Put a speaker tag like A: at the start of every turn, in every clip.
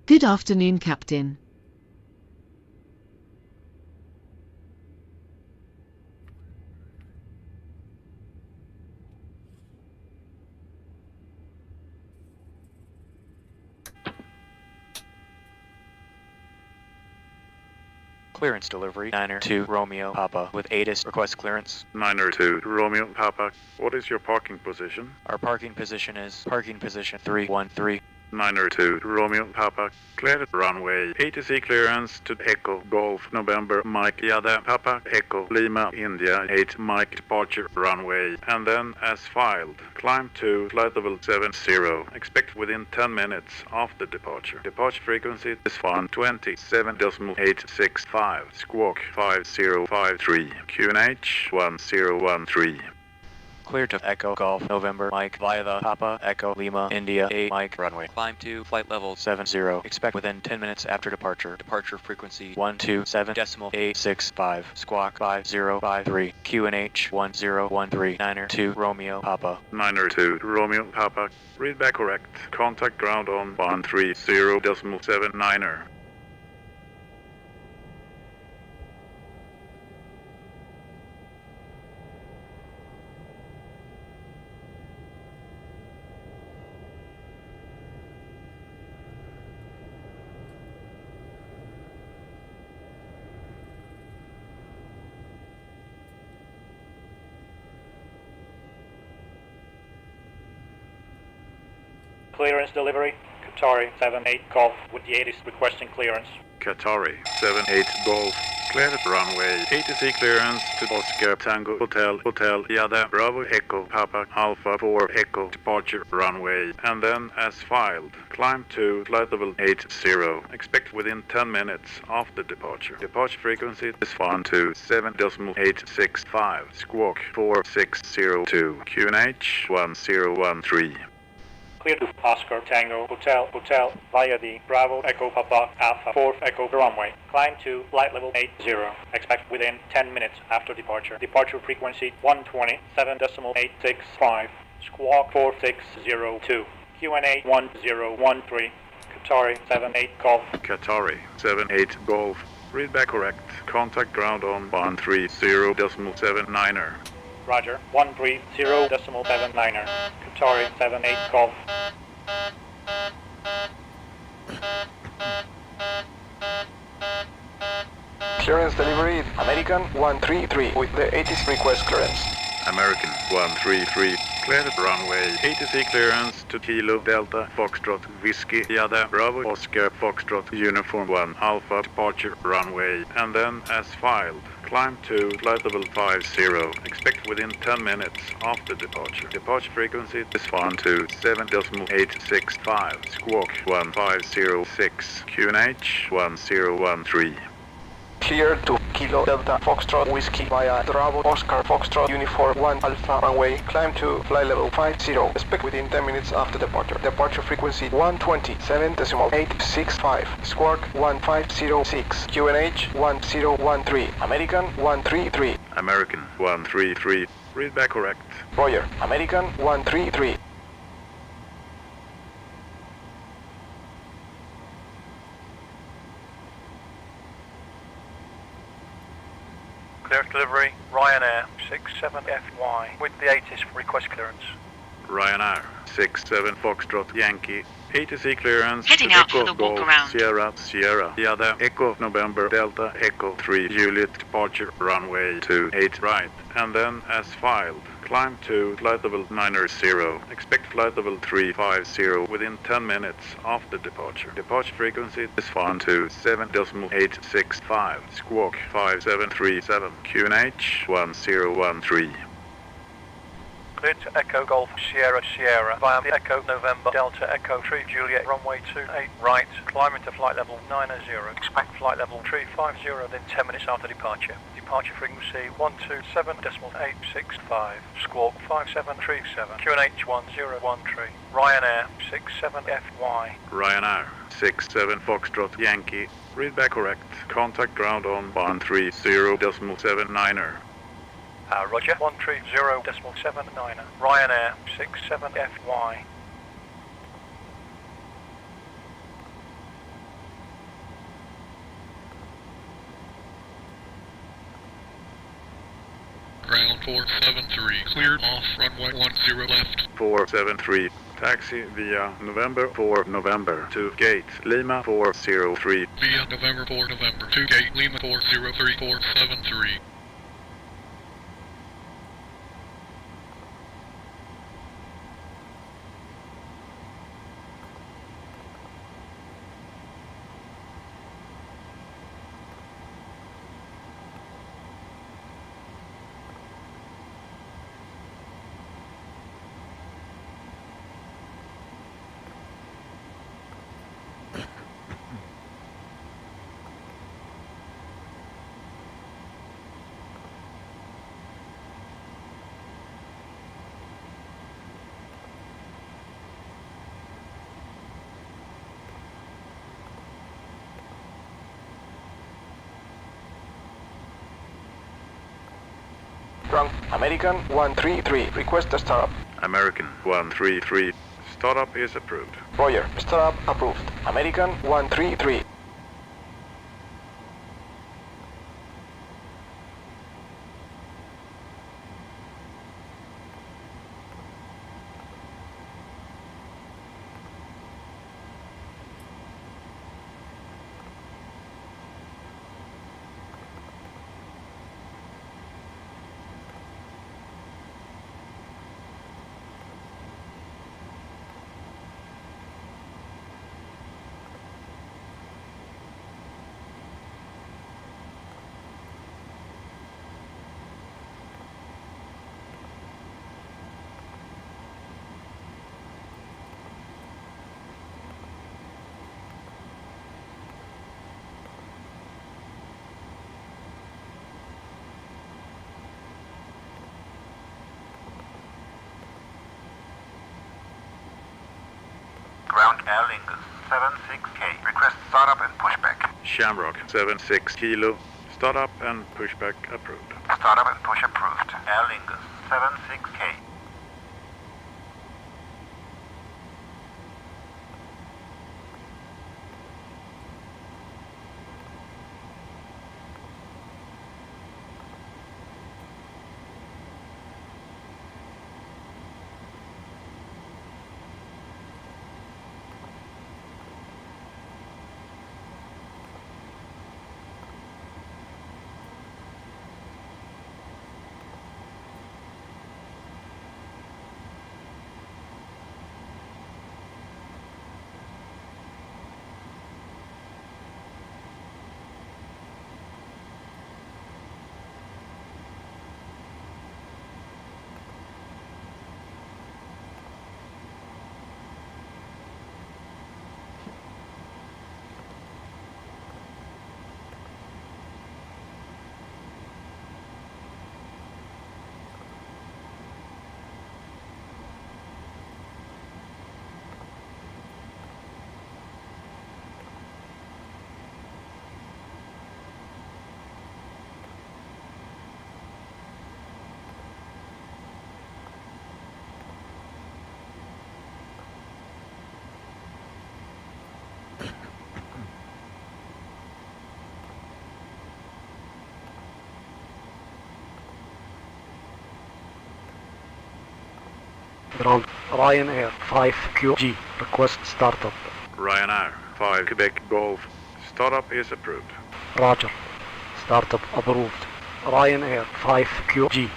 A: Good afternoon, Captain.
B: Clearance delivery, Niner 2 Romeo Papa with ATIS request clearance.
C: Niner 2 Romeo Papa, what is your parking position?
B: Our parking position is parking position 313.
C: Niner 2 Romeo Papa, cleared runway, ATC clearance to Echo Golf November Mike Yada Papa Echo Lima India 8 Mike departure runway, and then as filed, climb to flight level 70, expect within 10 minutes after departure. Departure frequency is 127.865, squawk 5053, QNH 1013.
B: Clear to Echo Golf November Mike via the Papa Echo Lima India 8 Mike runway. Climb to flight level 70. Expect within 10 minutes after departure. Departure frequency 127.865. Squawk 5053. QNH 1013. Niner 2 Romeo Papa.
C: Niner 2 Romeo Papa. Read back correct. Contact ground on 130.79er.
D: Clearance delivery, Qatari 78 Golf with the ATIS requesting clearance.
C: Qatari 78 Golf, cleared runway, ATC clearance to Oscar Tango Hotel Yada Bravo Echo Papa Alpha 4 Echo departure runway, and then as filed, climb to flight level 80, expect within 10 minutes after departure. Departure frequency is 127.865, squawk 4602, QNH 1013.
D: Clear to Oscar Tango Hotel via the Bravo Echo Papa Alpha 4 Echo runway. Climb to flight level 80. Expect within 10 minutes after departure. Departure frequency 127.865. Squawk 4602. QNA 1013. Qatari 78 Golf.
C: Qatari 78 Golf. Read back correct. Contact ground on 130.79er.
D: Roger, 130.79er. Qatari 78 Golf.
E: Clearance delivery, American 133 with the ATIS request clearance.
C: American 133, cleared runway, ATC clearance to Kilo Delta Foxtrot Whiskey Yada Bravo Oscar Foxtrot Uniform 1 Alpha departure runway, and then as filed, climb to flight level 50, expect within 10 minutes after departure. Departure frequency is 127.865, squawk 1506, QNH 1013.
E: Clear to Kilo Delta Foxtrot Whiskey via Bravo Oscar Foxtrot Uniform 1 Alpha runway. Climb to flight level 50. Expect within 10 minutes after departure. Departure frequency 127.865. Squawk 1506. QNH 1013. American 133.
C: American 133. Read back correct.
E: Roger. American 133.
F: Clear delivery, Ryanair 67FY with the ATIS request clearance.
C: Ryanair 67 Foxtrot Yankee, ATC clearance
G: Heading
C: to
G: out
C: Echo
G: for the walk
C: Golf
G: around.
C: Sierra Yada Echo November Delta Echo 3 Juliet departure runway 28 right, and then as filed, climb to flight level 90, expect flight level 350 within 10 minutes after departure. Departure frequency is 127.865, squawk 5737, QNH 1013.
F: Cleared to Echo Golf Sierra via the Echo November Delta Echo 3 Juliet runway 28 right, climbing to flight level 90, expect flight level 350 within 10 minutes after departure. Departure frequency 127.865, squawk 5737, QNH 1013, Ryanair 67FY.
C: Ryanair 67 Foxtrot Yankee, read back correct, contact ground on 130.79er.
F: Roger, 130.79er, Ryanair 67FY.
A: 473, cleared off runway 10 left.
C: 473. Taxi via November 4 November to gate Lima 403.
A: Via November 4 November to gate Lima 403-473.
E: Ground American 133, request a startup.
C: American 133. Startup is approved.
E: Roger, startup approved. American 133.
G: Ground Air Lingus 76K. Request startup and pushback.
C: Shamrock 76 Kilo. Startup and pushback approved.
G: Startup and push approved. Air Lingus 76K.
H: Ground Ryanair 5QG, request startup.
C: Ryanair 5 Quebec Golf. Startup is approved.
H: Roger, startup approved. Ryanair 5QG.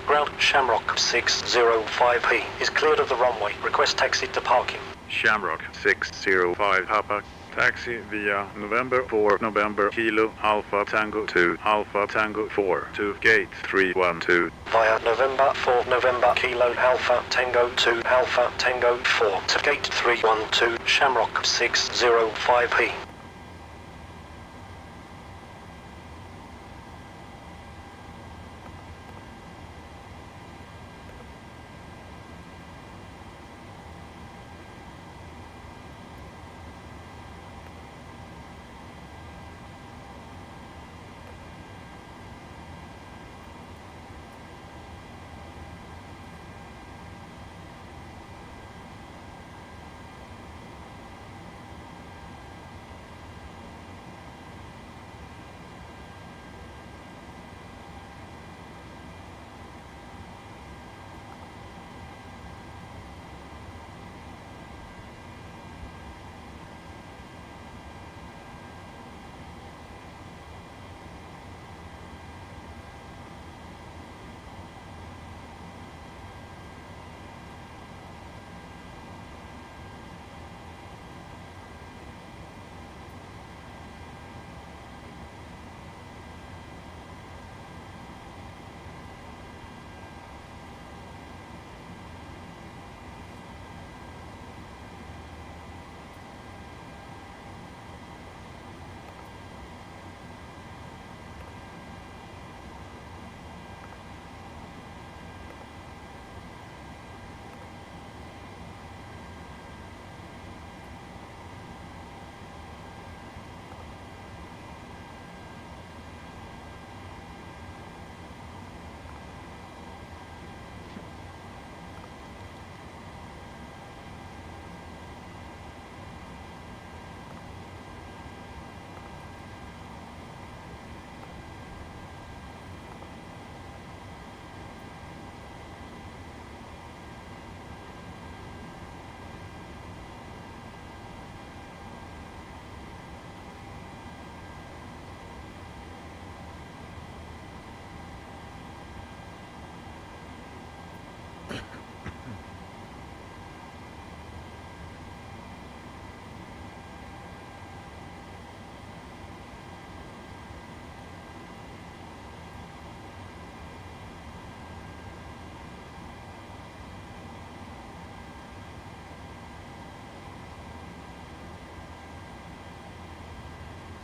I: Ground Shamrock 605P is cleared of the runway. Request taxi to parking.
C: Shamrock 605 Papa. Taxi via November 4 November Kilo Alpha Tango 2 Alpha Tango 4 to gate 312.
I: Via November 4 November Kilo Alpha Tango 2 Alpha Tango 4 to gate 312 Shamrock 605P.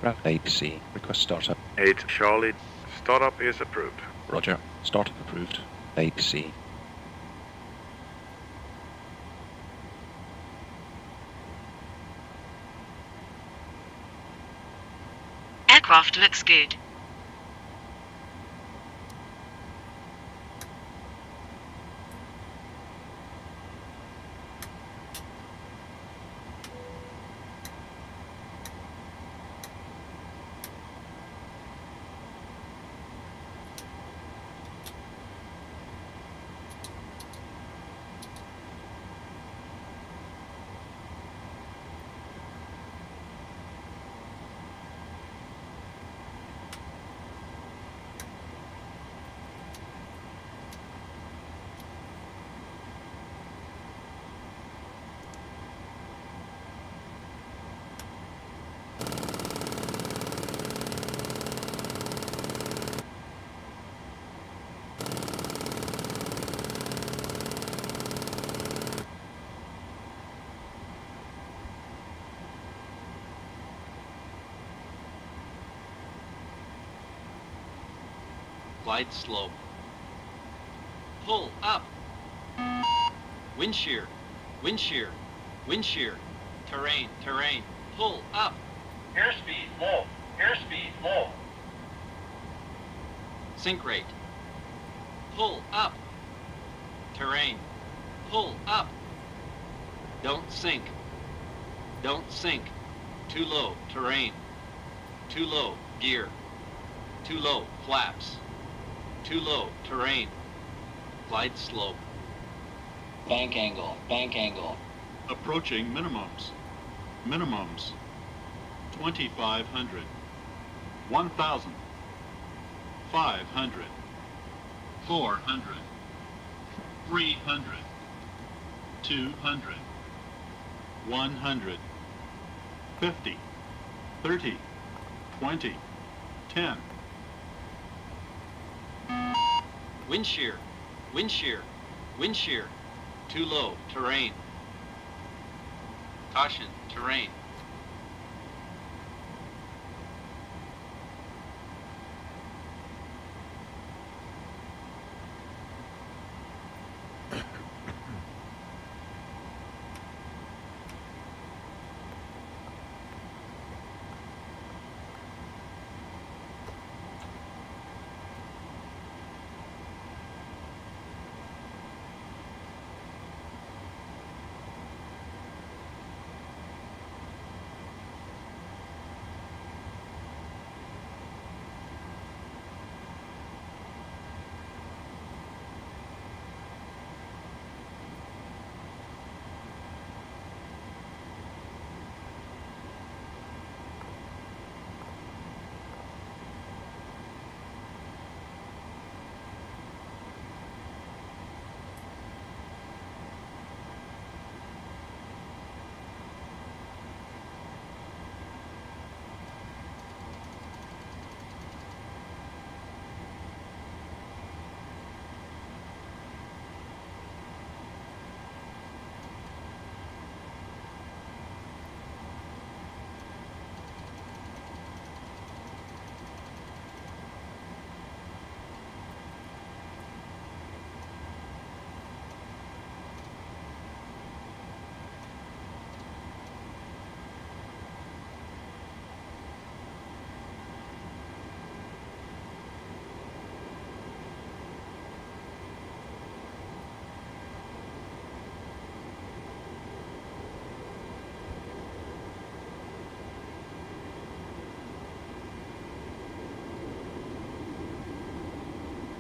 J: Ground APC. Request startup.
C: 8 Charlie. Startup is approved.
J: Roger. Startup approved. APC.
K: Aircraft looks good.
L: Glide slope. Pull up. Wind shear. Wind shear. Wind shear. Terrain. Terrain. Pull up. Airspeed low. Airspeed low. Sink rate. Pull up. Terrain. Pull up. Don't sink. Don't sink. Too low. Terrain. Too low. Gear. Too low. Flaps. Too low. Terrain. Glide slope. Bank angle. Bank angle.
M: Approaching minimums. Minimums. 2,500. 1,000. 500. 400. 300. 200. 100. 50. 30. 20. 10.
L: Wind shear. Wind shear. Wind shear. Too low. Terrain. Caution. Terrain.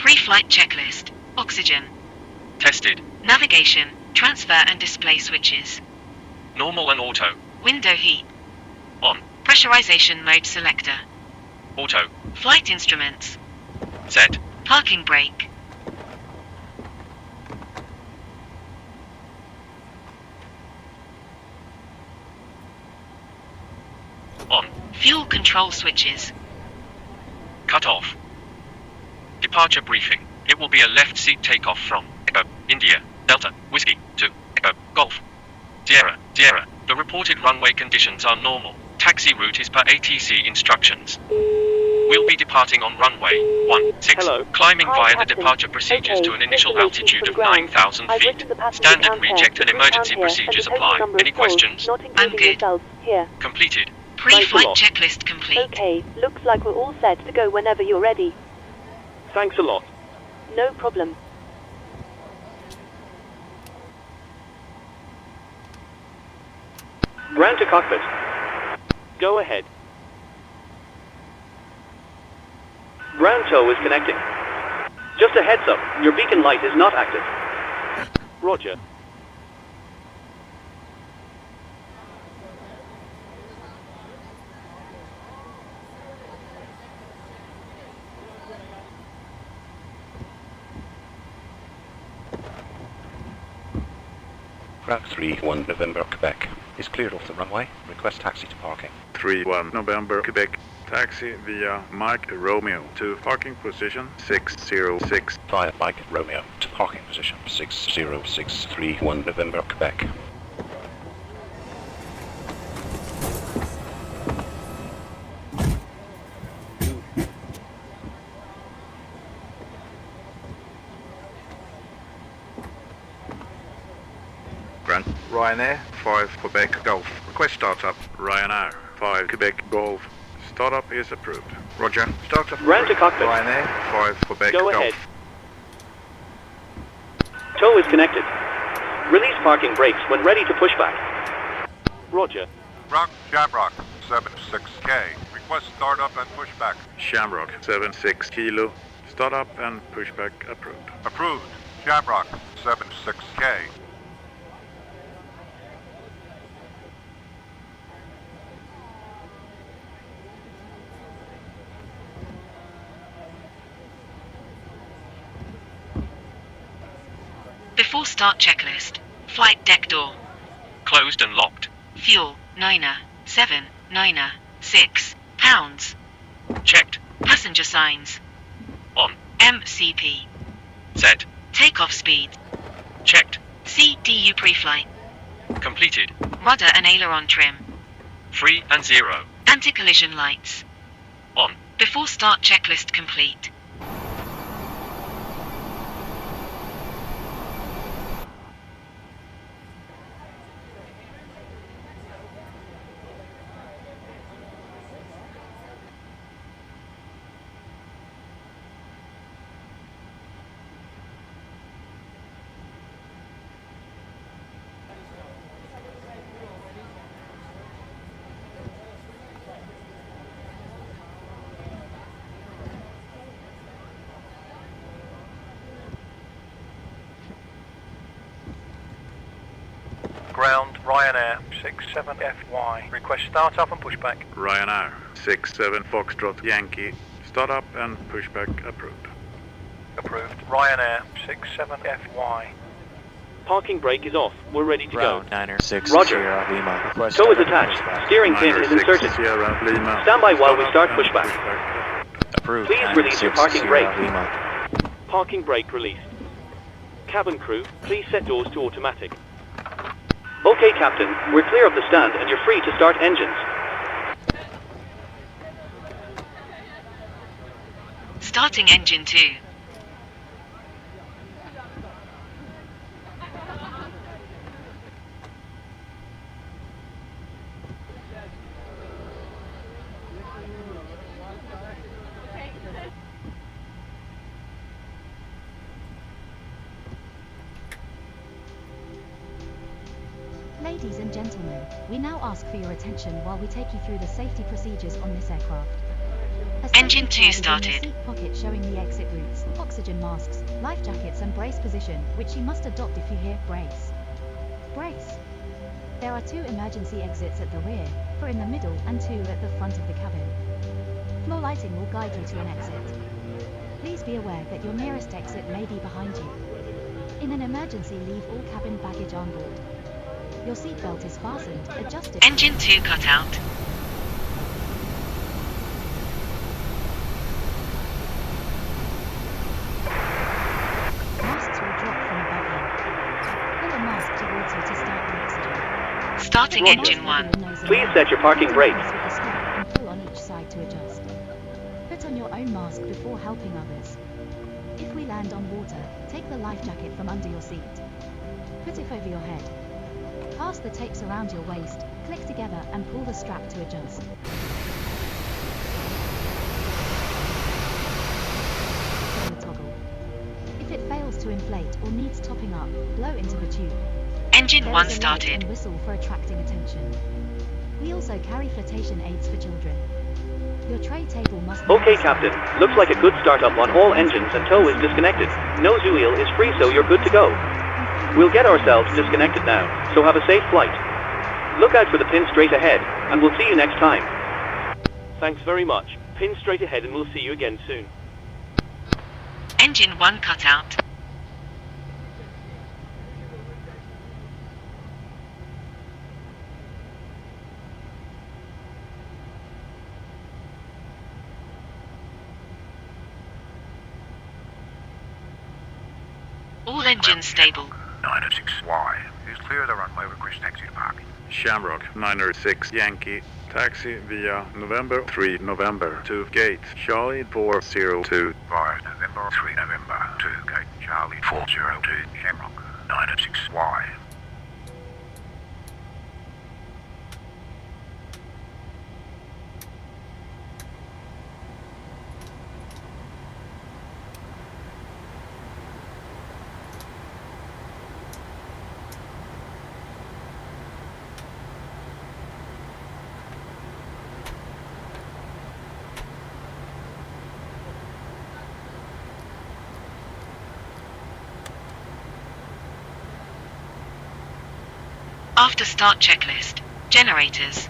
K: Pre-flight checklist. Oxygen.
N: Tested.
K: Navigation. Transfer and display switches.
N: Normal and auto.
K: Window heat.
N: On.
K: Pressurization mode selector.
N: Auto.
K: Flight instruments.
N: Set.
K: Parking brake.
N: On.
K: Fuel control switches.
N: Cut off. Departure briefing. It will be a left seat takeoff from Echo, India, Delta, Whiskey, to Echo, Golf. Sierra, Sierra. The reported runway conditions are normal. Taxi route is per ATC instructions. We'll be departing on runway 16.
O: Hello.
N: Climbing
O: Hi,
N: via
O: Captain.
N: the departure procedures
O: Okay,
N: to an initial
O: information
N: altitude
O: from
N: of
O: ground.
N: 9,000
O: I've
N: feet.
O: written the passenger
N: Standard
O: count
N: reject
O: here,
N: and
O: the
N: emergency
O: count here,
N: procedures
O: and the total
N: apply.
O: number of
N: Any
O: souls,
N: questions?
O: not including
K: good.
O: yourselves, here.
N: Completed.
K: Pre-flight
L: lot.
K: checklist complete.
O: Okay, looks like we're all set to go whenever you're ready.
L: Thanks a lot.
O: No problem.
L: Ground to cockpit. Go ahead. Ground tow is connecting. Just a heads up, your beacon light is not active. Roger.
J: Ground 3-1 November, Quebec. Is cleared off the runway. Request taxi to parking.
C: 3-1 November, Quebec. Taxi via Mike Romeo to parking position 606.
J: Via Mike Romeo to parking position 60631 November, Quebec.
C: Grant. Ryanair 5 Quebec Golf. Request startup. Ryanair 5 Quebec Golf. Startup is approved. Roger. Startup.
L: Ground to cockpit.
C: Ryanair 5 Quebec
L: Go
C: Golf.
L: ahead. Tow is connected. Release parking brakes when ready to push back. Roger.
G: Rock Shamrock 76K. Request startup and pushback.
C: Shamrock 76 Kilo. Startup and pushback approved.
G: Approved. Shamrock 76K.
K: Before start checklist. Flight deck door.
N: Closed and locked.
K: Fuel, 9er, 7, 9er, 6 pounds.
N: Checked.
K: Passenger signs.
N: On.
K: MCP.
N: Set.
K: Takeoff speed.
N: Checked.
K: CDU pre-flight.
N: Completed.
K: Rudder and aileron trim.
N: 3 and 0.
K: Anti-collision lights.
N: On.
K: Before start checklist complete.
F: Ground Ryanair 67FY. Request startup and pushback.
C: Ryanair 67 Foxtrot Yankee. Startup and pushback approved.
F: Approved. Ryanair 67FY.
L: Parking brake is off. We're ready to
B: Ground
L: go.
B: Niner 6
L: Roger.
B: Sierra Lima. Request
L: Tow is
B: startup and
L: attached.
B: pushback.
L: Steering pin is
C: 906
L: inserted.
C: Sierra Lima.
L: Stand by while we start
C: Startup and
L: pushback.
B: Approved.
L: Please
B: Niner
L: release your
B: 6
L: parking
B: Sierra
L: brake.
B: Lima.
L: Parking brake released. Cabin crew, please set doors to automatic. Okay, Captain. We're clear of the stand and you're free to start engines.
K: Starting engine 2.
P: Ladies and gentlemen, we now ask for your attention while we take you through the safety procedures on this aircraft. A
K: Engine
P: safety
K: 2
P: card is in your
K: started.
P: seat pocket showing the exit routes, oxygen masks, life jackets and brace position, which you must adopt if you hear brace. Brace. There are 2 emergency exits at the rear, 4 in the middle and 2 at the front of the cabin. Floor lighting will guide you to an exit. Please be aware that your nearest exit may be behind you. In an emergency, leave all cabin baggage on board. Your seatbelt is fastened, adjusted.
K: Engine 2 cut out.
P: Masks will drop from above you. Pull a mask towards you to start the oxygen.
K: Starting
P: Roger.
K: engine 1.
P: Nose
L: Please set your parking brakes.
P: With the strap and pull on each side to adjust. Put on your own mask before helping others. If we land on water, take the life jacket from under your seat. Put it over your head. Pass the tapes around your waist, click together and pull the strap to adjust. Turn the toggle. If it fails to inflate or needs topping up, blow into the tube.
K: Engine
P: There
K: 1
P: is a light
K: started.
P: and whistle for attracting attention. We also carry flotation aids for children. Your tray table must be
L: Okay, Captain. Looks like a good startup on all engines and tow is disconnected. Nose wheel is free, so you're good to go. We'll get ourselves disconnected now, so have a safe flight. Look out for the pin straight ahead, and we'll see you next time. Thanks very much. Pin straight ahead and we'll see you again soon.
K: Engine 1 cut out. All engines stable.
G: 906Y. Who's clear the runway, request taxi to parking.
C: Shamrock 906 Yankee. Taxi via November 3 November to gate Charlie 402.
G: Via November 3 November to gate Charlie 402 Shamrock 906Y.
K: After start checklist. Generators.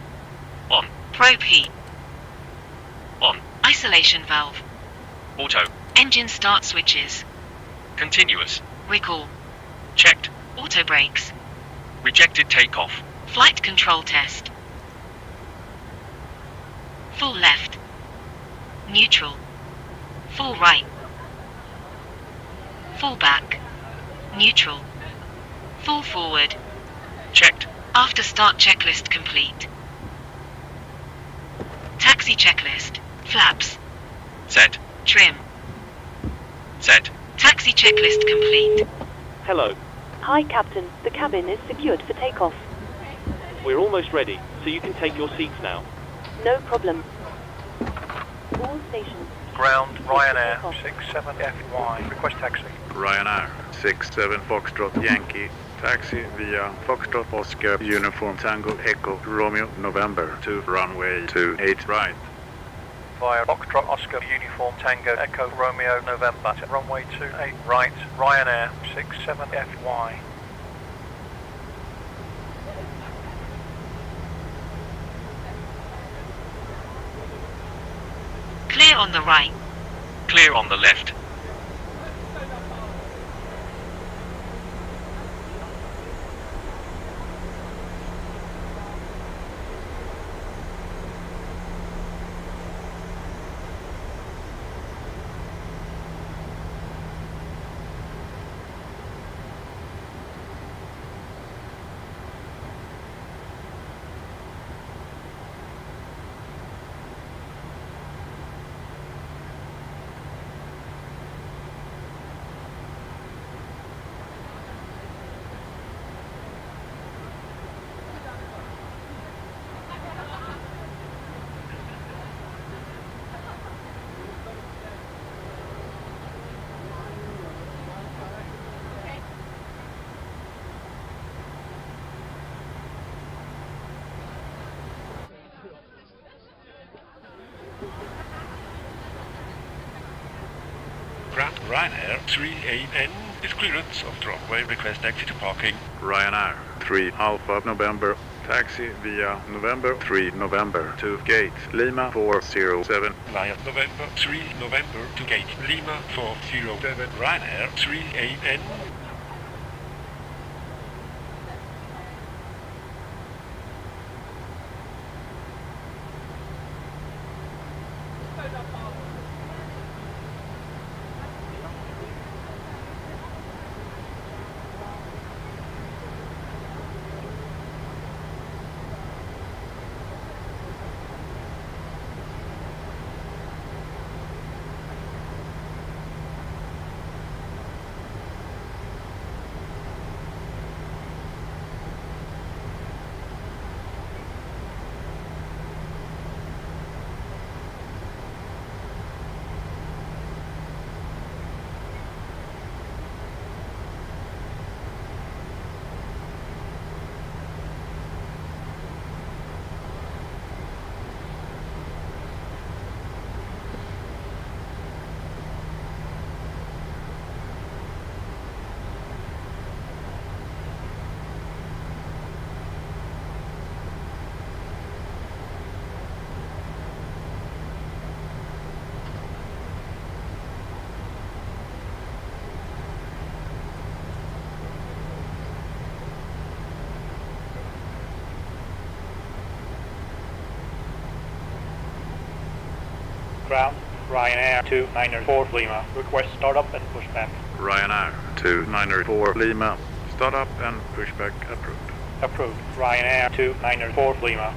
N: On.
K: Probe heat.
N: On.
K: Isolation valve.
N: Auto.
K: Engine start switches.
N: Continuous.
K: Recall.
N: Checked.
K: Auto brakes.
N: Rejected takeoff.
K: Flight control test. Full left. Neutral. Full right. Full back. Neutral. Full forward.
N: Checked.
K: After start checklist complete. Taxi checklist. Flaps.
N: Set.
K: Trim.
N: Set.
K: Taxi checklist complete.
L: Hello.
O: Hi, Captain. The cabin is secured for takeoff.
L: We're almost ready, so you can take your seats now.
O: No problem. All stations.
F: Ground, Ryanair 67FY. Request taxi.
C: Ryanair 67 Foxtrot Yankee. Taxi via Foxtrot Oscar Uniform Tango Echo Romeo November to runway 28 right.
F: Via Foxtrot Oscar Uniform Tango Echo Romeo November to runway 28 right. Ryanair 67FY.
K: Clear on the right.
N: Clear on the left.
J: Ground Ryanair 3AN is clearance of the runway, request exit to parking.
C: Ryanair 3 Alpha November. Taxi via November 3 November to gate Lima 407.
J: Via November 3 November to gate Lima 407. Ryanair 3AN.
D: ground. Ryanair 294 Lima. Request startup and pushback.
C: Ryanair 294 Lima. Startup and pushback approved.
D: Approved. Ryanair 294 Lima.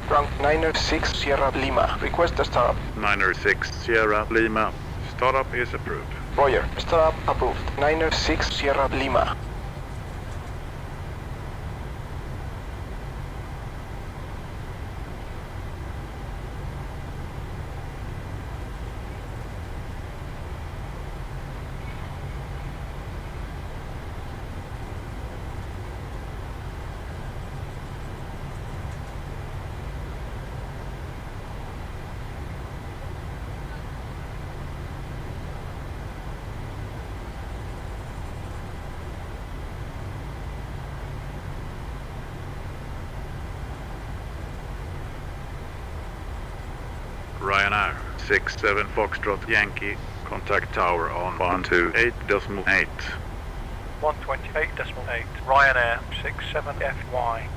E: Ground 906 Sierra Lima. Request a startup.
C: 906 Sierra Lima. Startup is approved.
E: Roger. Startup approved. 906 Sierra Lima.
C: Ryanair 67 Foxtrot Yankee. Contact tower on 128.8.
F: 128.8. Ryanair 67FY.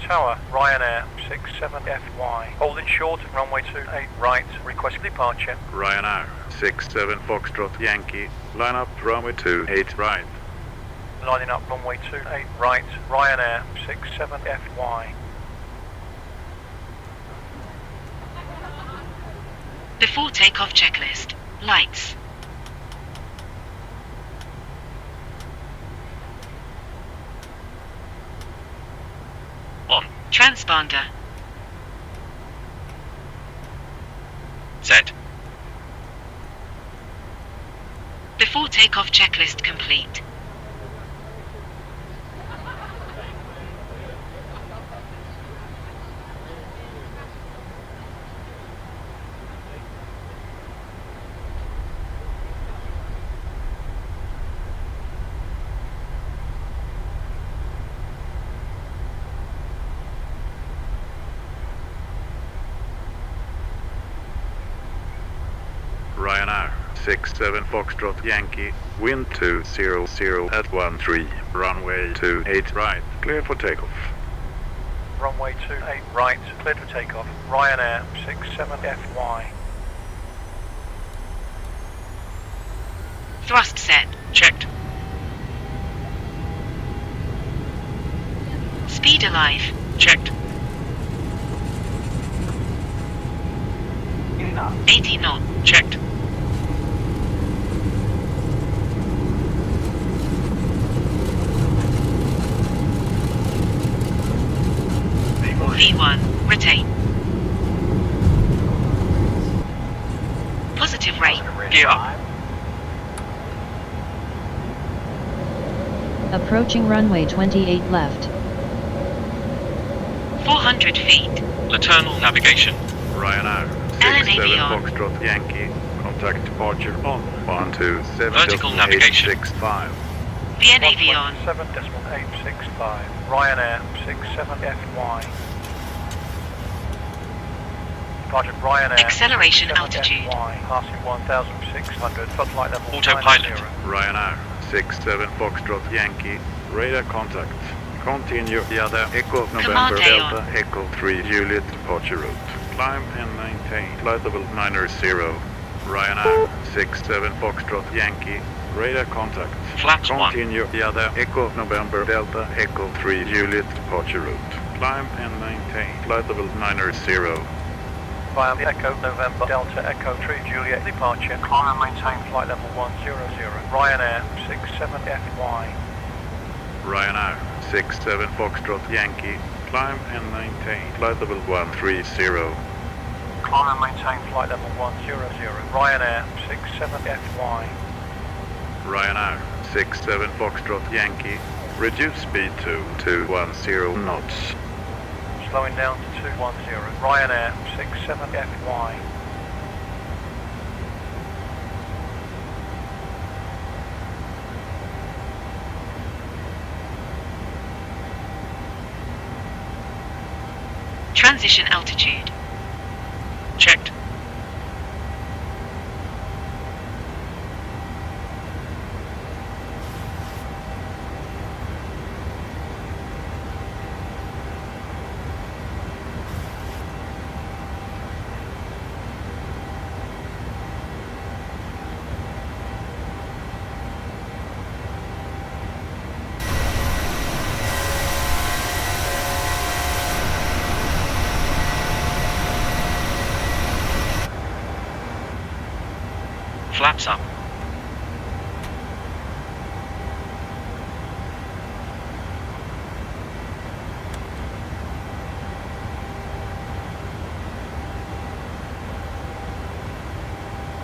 F: Tower, Ryanair 67FY. Holding short, runway 28 right. Request departure.
C: Ryanair 67 Foxtrot Yankee. Line up runway 28 right.
F: Lining up runway 28 right. Ryanair 67FY.
K: Before takeoff checklist. Lights.
N: On.
K: Transponder.
N: Set.
K: Before takeoff checklist complete.
C: Ryanair 67 Foxtrot Yankee. Wind 200 at 13. Runway 28 right. Clear for takeoff.
F: Runway 28 right. Cleared for takeoff. Ryanair 67FY.
K: Thrust set.
N: Checked.
K: Speed alive.
N: Checked.
K: 80 knot.
N: Checked.
K: V1. Retain. Positive rate.
N: Gear up.
Q: Approaching runway 28 left.
K: 400 feet.
N: Laternal navigation.
C: Ryanair 67 Foxtrot Yankee. Contact departure on 127.865.
N: Vertical navigation.
K: Vienna Avion.
F: 7.865. Ryanair 67FY. Departure Ryanair.
K: Acceleration altitude.
F: Passing 1,600. Flight level.
N: Autopilot.
C: Ryanair 67 Foxtrot Yankee. Radar contact. Continue the other Echo November Delta Echo 3 Juliet departure route. Climb and maintain flight level 90. Ryanair 67 Foxtrot Yankee. Radar contact.
N: Flaps 1.
C: Continue the other Echo November Delta Echo 3 Juliet departure route. Climb and maintain flight level 90.
F: Via the Echo November Delta Echo 3 Juliet departure. Climb and maintain flight level 100. Ryanair 67FY.
C: Ryanair 67 Foxtrot Yankee. Climb and maintain flight level 130.
F: Climb and maintain flight level 100. Ryanair 67FY.
C: Ryanair 67 Foxtrot Yankee. Reduce speed to 210 knots.
F: Slowing down to 210. Ryanair 67FY.
K: Transition altitude.
N: Checked. Flaps up.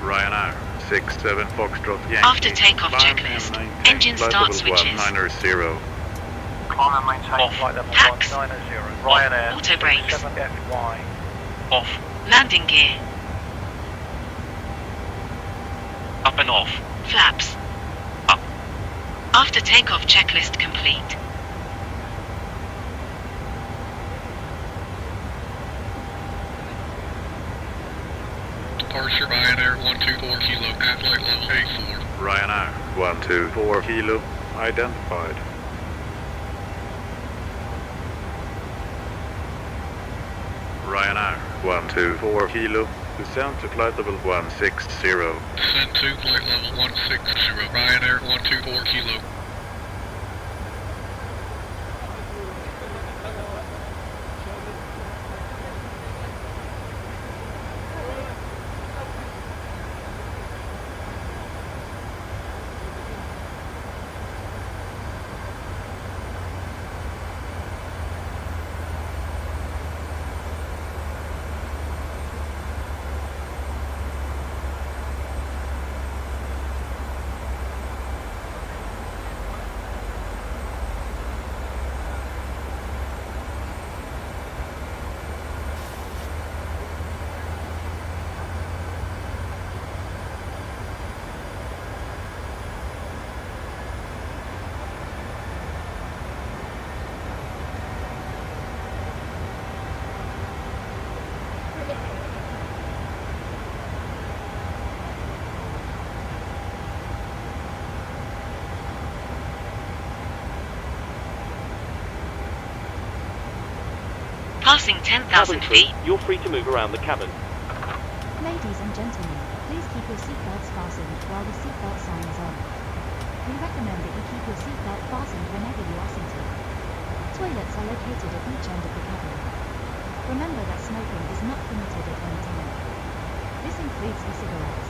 C: Ryanair 67 Foxtrot Yankee.
K: After takeoff
C: Climb
K: checklist.
C: and
K: Engine
C: flight
K: start
C: level
K: switches.
C: 190.
F: Climb and maintain flight level 190. Ryanair
K: Auto brakes.
F: 67FY.
N: Off.
K: Landing gear.
N: Up and off.
K: Flaps.
N: Up.
K: After takeoff checklist complete.
A: Departure Ryanair 124 kilo at flight level A4.
C: Ryanair 124 kilo identified. Ryanair 124 kilo descend to flight level 160.
A: Descend to flight level 160. Ryanair 124 kilo.
K: Passing 10,000 feet.
L: You're free to move around the cabin.
P: Ladies and gentlemen, please keep your seatbelts fastened while the seatbelt sign is on. We recommend that you keep your seatbelt fastened whenever you are seated. Toilets are located at each end of the cabin. Remember that smoking is not permitted at any time. This includes e-cigarettes.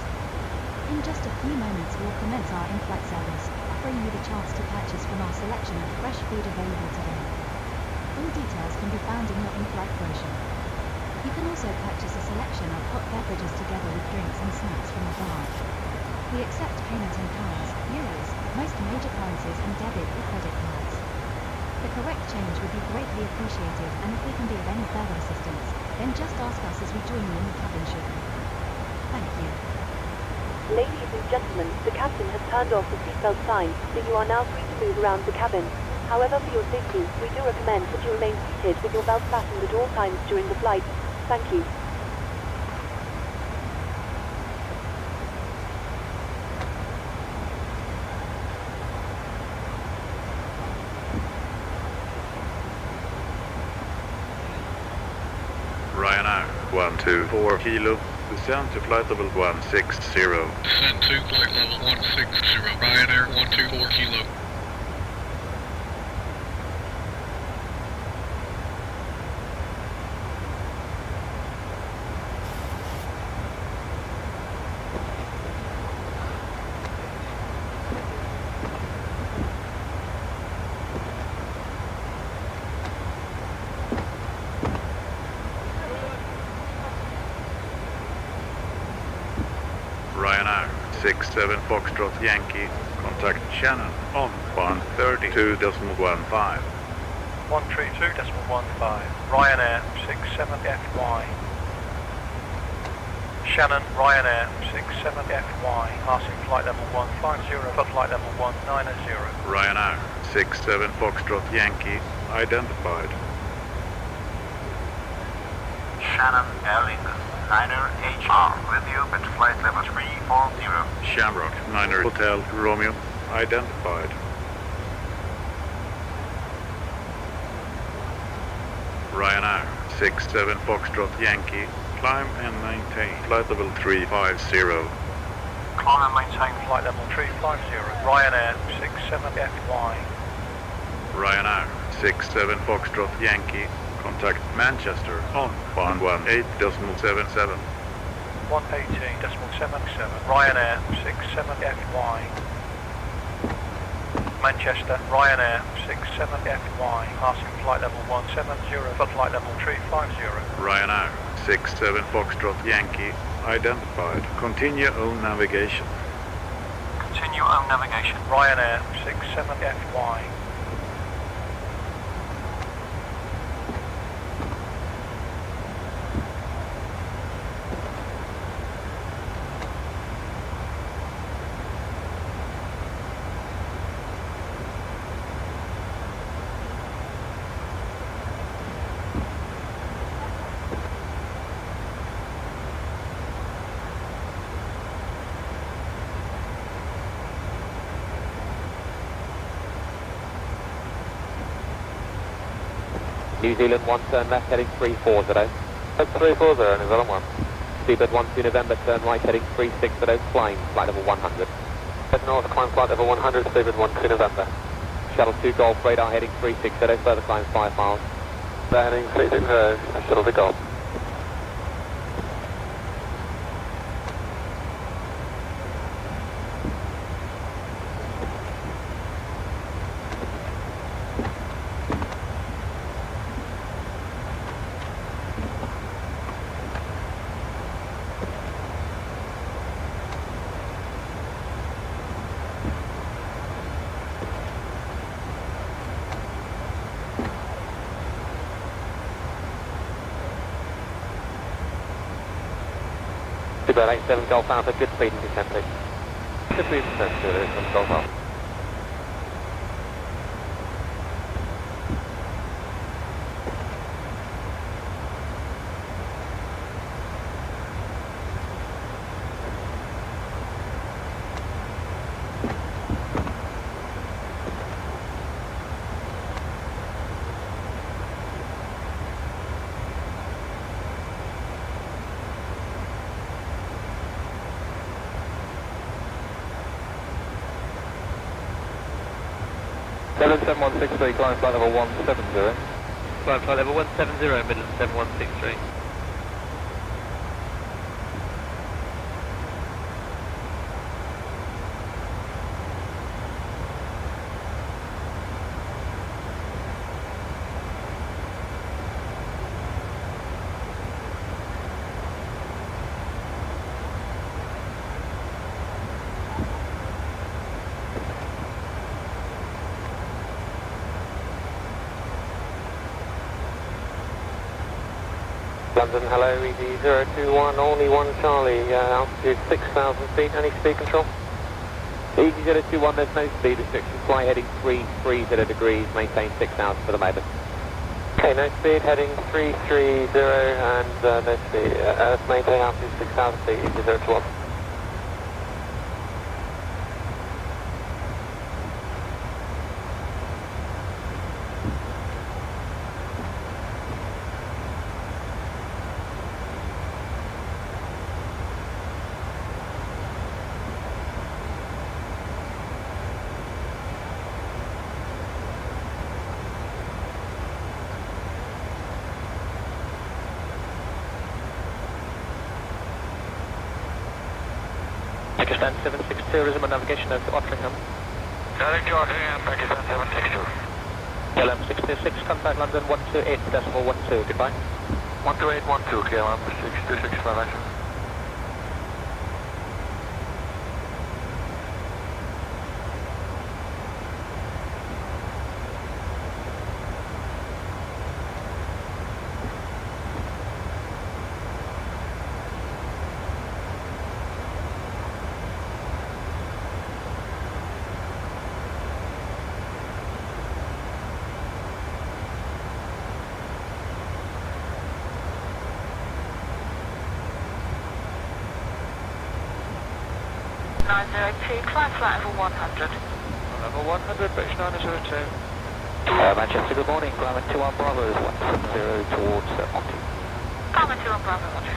P: In just a few moments we'll commence our in-flight service, offering you the chance to purchase from our selection of fresh food available today. All details can be found in your in-flight brochure. You can also purchase a selection of hot beverages together with drinks and snacks from the bar. We accept payment in pounds, euros, most major currencies and debit or credit cards. The correct change would be greatly appreciated, and if we can be of any further assistance, then just ask us as we join you in the cabin shortly. Thank you.
O: Ladies and gentlemen, the captain has turned off the seatbelt sign, so you are now free to move around the cabin. However, for your safety, we do recommend that you remain seated with your belt fastened at all times during the flight. Thank you.
C: Ryanair 124 kilo descend to flight level 160.
A: Descend to flight level 160. Ryanair 124 kilo.
C: Ryanair 67 Foxtrot Yankee, contact Shannon on 132.15.
F: 132.15. Ryanair 67FY. Shannon, Ryanair 67FY. Passing flight level 150 for flight level 190.
C: Ryanair 67 Foxtrot Yankee identified.
G: Shannon, Air Lincoln, Niner HR, with you at flight level 340.
C: Shamrock, Niner Hotel Romeo identified. Ryanair 67 Foxtrot Yankee, climb and maintain flight level 350.
F: Climb and maintain flight level 350. Ryanair 67FY.
C: Ryanair 67 Foxtrot Yankee, contact Manchester on 118.77.
F: 118.77. Ryanair 67FY. Manchester, Ryanair 67FY, passing flight level 170 for flight level 350.
C: Ryanair 67 Foxtrot Yankee identified. Continue own navigation.
F: Continue own navigation. Ryanair 67FY.
R: New Zealand 1 turn left heading 340. 340, New Zealand 1. Seabird 12 November turn right heading 360, flying flight level 100. Head north, climb flight level 100, Seabird 12 November. Shuttle 2 Golf, radar heading 360, further climb 5 miles. Heading 360, Shuttle 2 Golf. Seabird 87 Golf Alpha, good speed and descent please. Good speed and descent to Golf Alpha. Midland 7163, climb flight level 170. Climb flight level 170, Midland 7163. London, hello, ED 021, only 1 Charlie, altitude 6,000 feet, any speed control? ED 021, there's no speed restriction, fly heading 330 degrees, maintain 6,000 for the moment. Okay, no speed, heading 330 and no speed, maintain altitude 6,000 feet, ED 021. Pakistan 762, resume navigation over to Otlingham.
F: Direct Jordan, Pakistan 762.
R: KLM 626, contact London 128.12, goodbye.
F: 12812, KLM 626, direction.
K: Climb flight level 100.
R: Level 100, British 902. Manchester, good morning. Climb 21 Bravo, 170 towards Monty.
K: Climb 21 Bravo, Roger.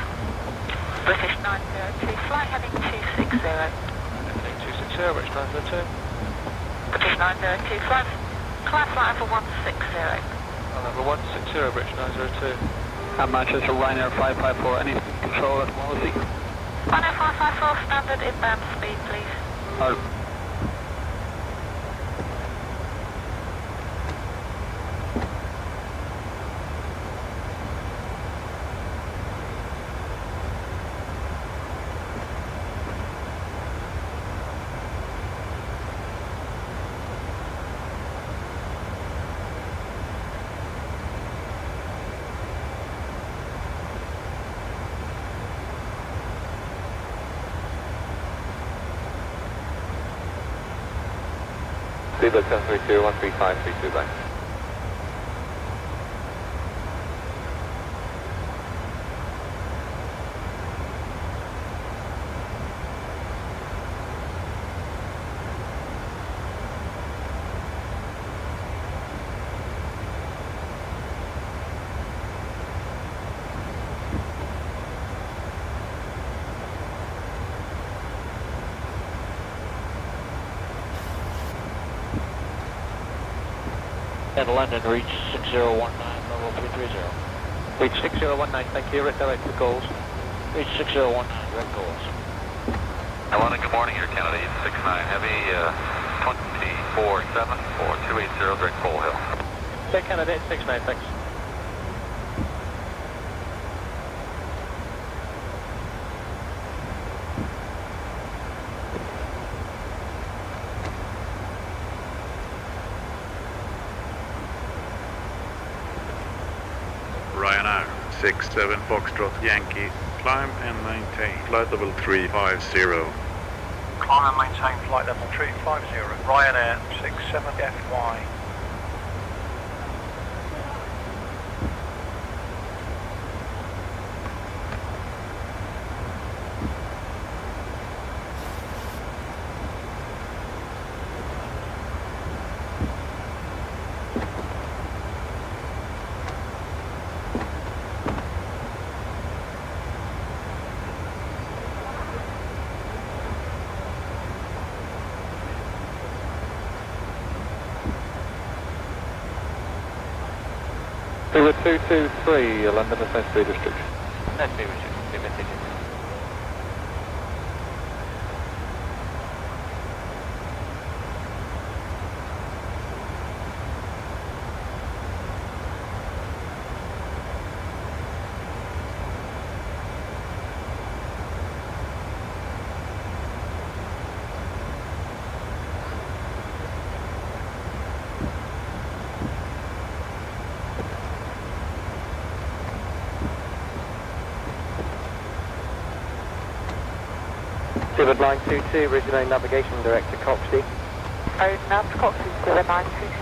K: British 902, flight heading 260.
R: Heading 260, British 902.
K: British 902, climb flight level 160.
R: Level 160, British 902. Manchester, Ryanair 554, any control at Wallasey?
K: 10554 standard inbound speed, please.
R: Oh. Seabird 732, 13532 back.
S: And London, reach 6019, level 330.
R: Reach 6019, thank you, direct to calls.
S: Reach 6019, direct calls.
T: London, good morning, your Canada 869 Heavy, 24-7 for 280, direct Pole Hill.
R: Take Canada 869, thanks.
C: Ryanair 67 Foxtrot Yankee, climb and maintain flight level 350.
F: Climb and maintain flight level 350, Ryanair 67FY.
R: We were 223, London, there's no speed restriction.
S: No speed restriction, be message.
R: Seabird 922, original navigation direct to Coxey.
K: Oh, nav to Coxey, Seabird 922.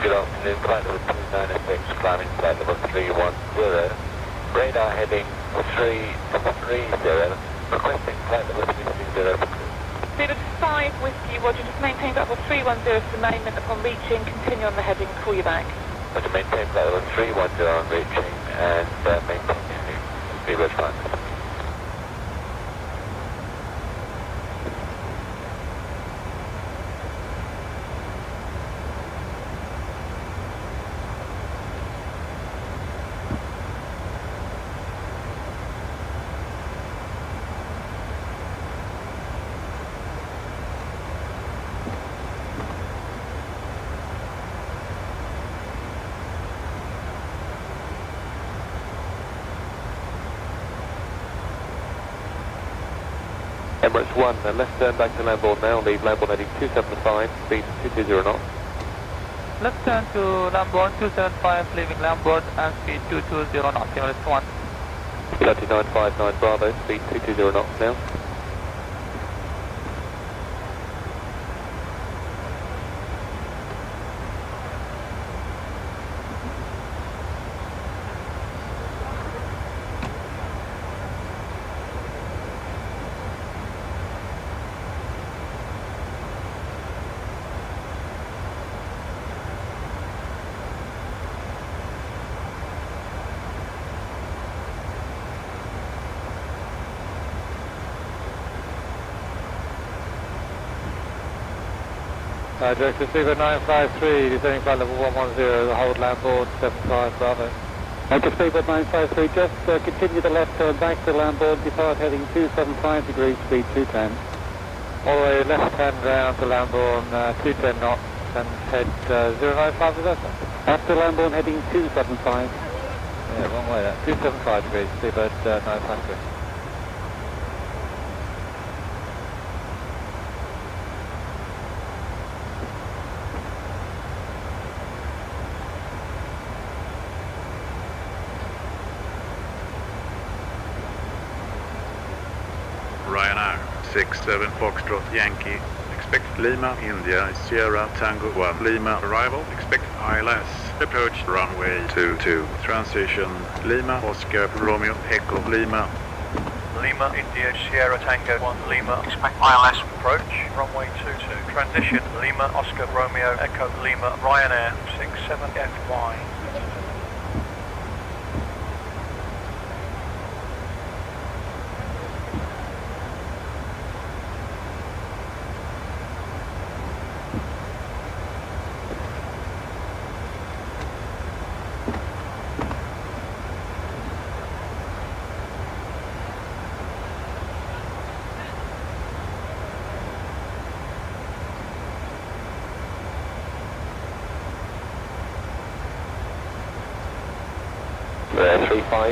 T: Good afternoon, flight level 296, climbing flight level 310, radar heading 330, requesting flight level 330.
K: Seabird 5 Whiskey, Roger, just maintain level 310 for the moment. Upon reaching, continue on the heading, call you back.
T: To maintain flight level 310 on reaching and maintain Seabird 5.
R: Emirates 1, left turn back to landboard now, leave landboard heading 275, speed 220 knots.
U: Left turn to landboard 275, leaving landboard and speed 220 knots, Emirates 1.
R: United 959 Bravo, speed 220 knots now.
U: Director Seabird 953, descending flight level 110, hold land board 75 Bravo. Director Seabird 953, just continue the left turn back to land board, depart heading 275 degrees, speed 210. All the way left hand round to Lambourne, 210 knots, and head 095, is that so? After Lambourne heading 275. Yeah, wrong way that. 275 degrees, Seabird 953.
C: Ryanair 67 Foxtrot Yankee. Expect Lima, India, Sierra, Tango 1, Lima, arrival. Expect ILS. Approach runway 22. Transition Lima, Oscar, Romeo, Echo, Lima.
F: Lima, India, Sierra, Tango 1, Lima. Expect ILS. Approach runway 22. Transition Lima, Oscar, Romeo, Echo, Lima, Ryanair 67FY.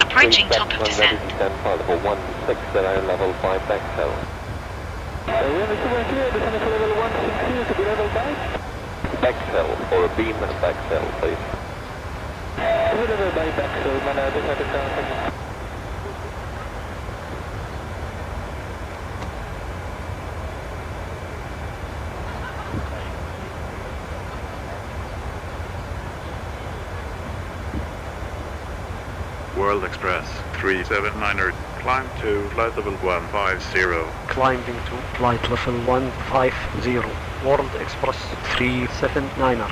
H: Approaching top of descent.
T: Level 160, level 5 backfill. Backfill, or a beam backfill, please.
C: World Express 379er. Climb to flight level 150.
I: Climbing to flight level 150. World Express 379er.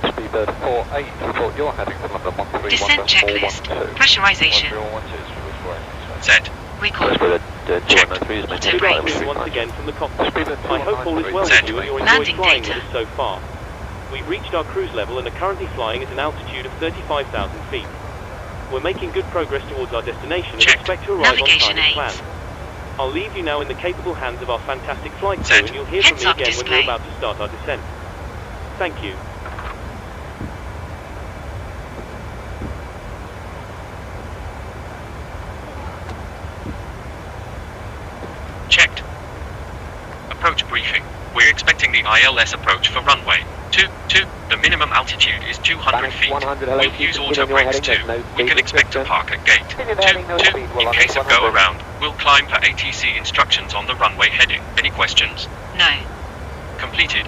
T: Speedbird 48, report you're heading to London 131.
H: Descent checklist. Pressurization.
N: Set.
H: Record.
T: Checked.
H: Auto brakes.
V: Once again from the cockpit. I hope all is well with you and you're enjoying
H: Landing
V: flying
H: data.
V: with us so far. We've reached our cruise level and are currently flying at an altitude of 35,000 feet. We're making good progress towards our destination and expect to arrive
H: Navigation
V: on time as
H: aids.
V: planned. I'll leave you now in the capable hands of our fantastic flight crew and you'll hear from me
H: Heads-up
V: again when we're
H: display.
V: about to start our descent. Thank you.
N: Checked. Approach briefing. We're expecting the ILS approach for runway 22. The minimum altitude is 200 feet. We'll use auto brakes too. We can expect to park at gate 22. In case of go around, we'll climb for ATC instructions on the runway heading. Any questions?
H: No.
N: Completed.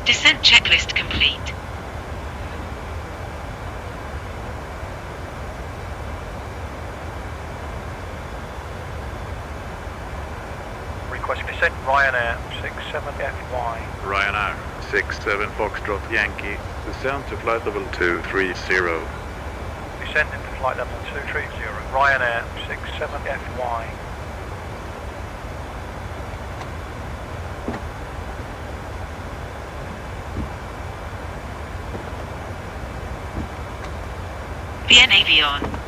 H: Descent checklist complete.
F: Request descent Ryanair 67FY.
C: Ryanair 67 Foxtrot Yankee. Descend to flight level 230.
F: Descending to flight level 230. Ryanair 67FY.
H: VNAV on.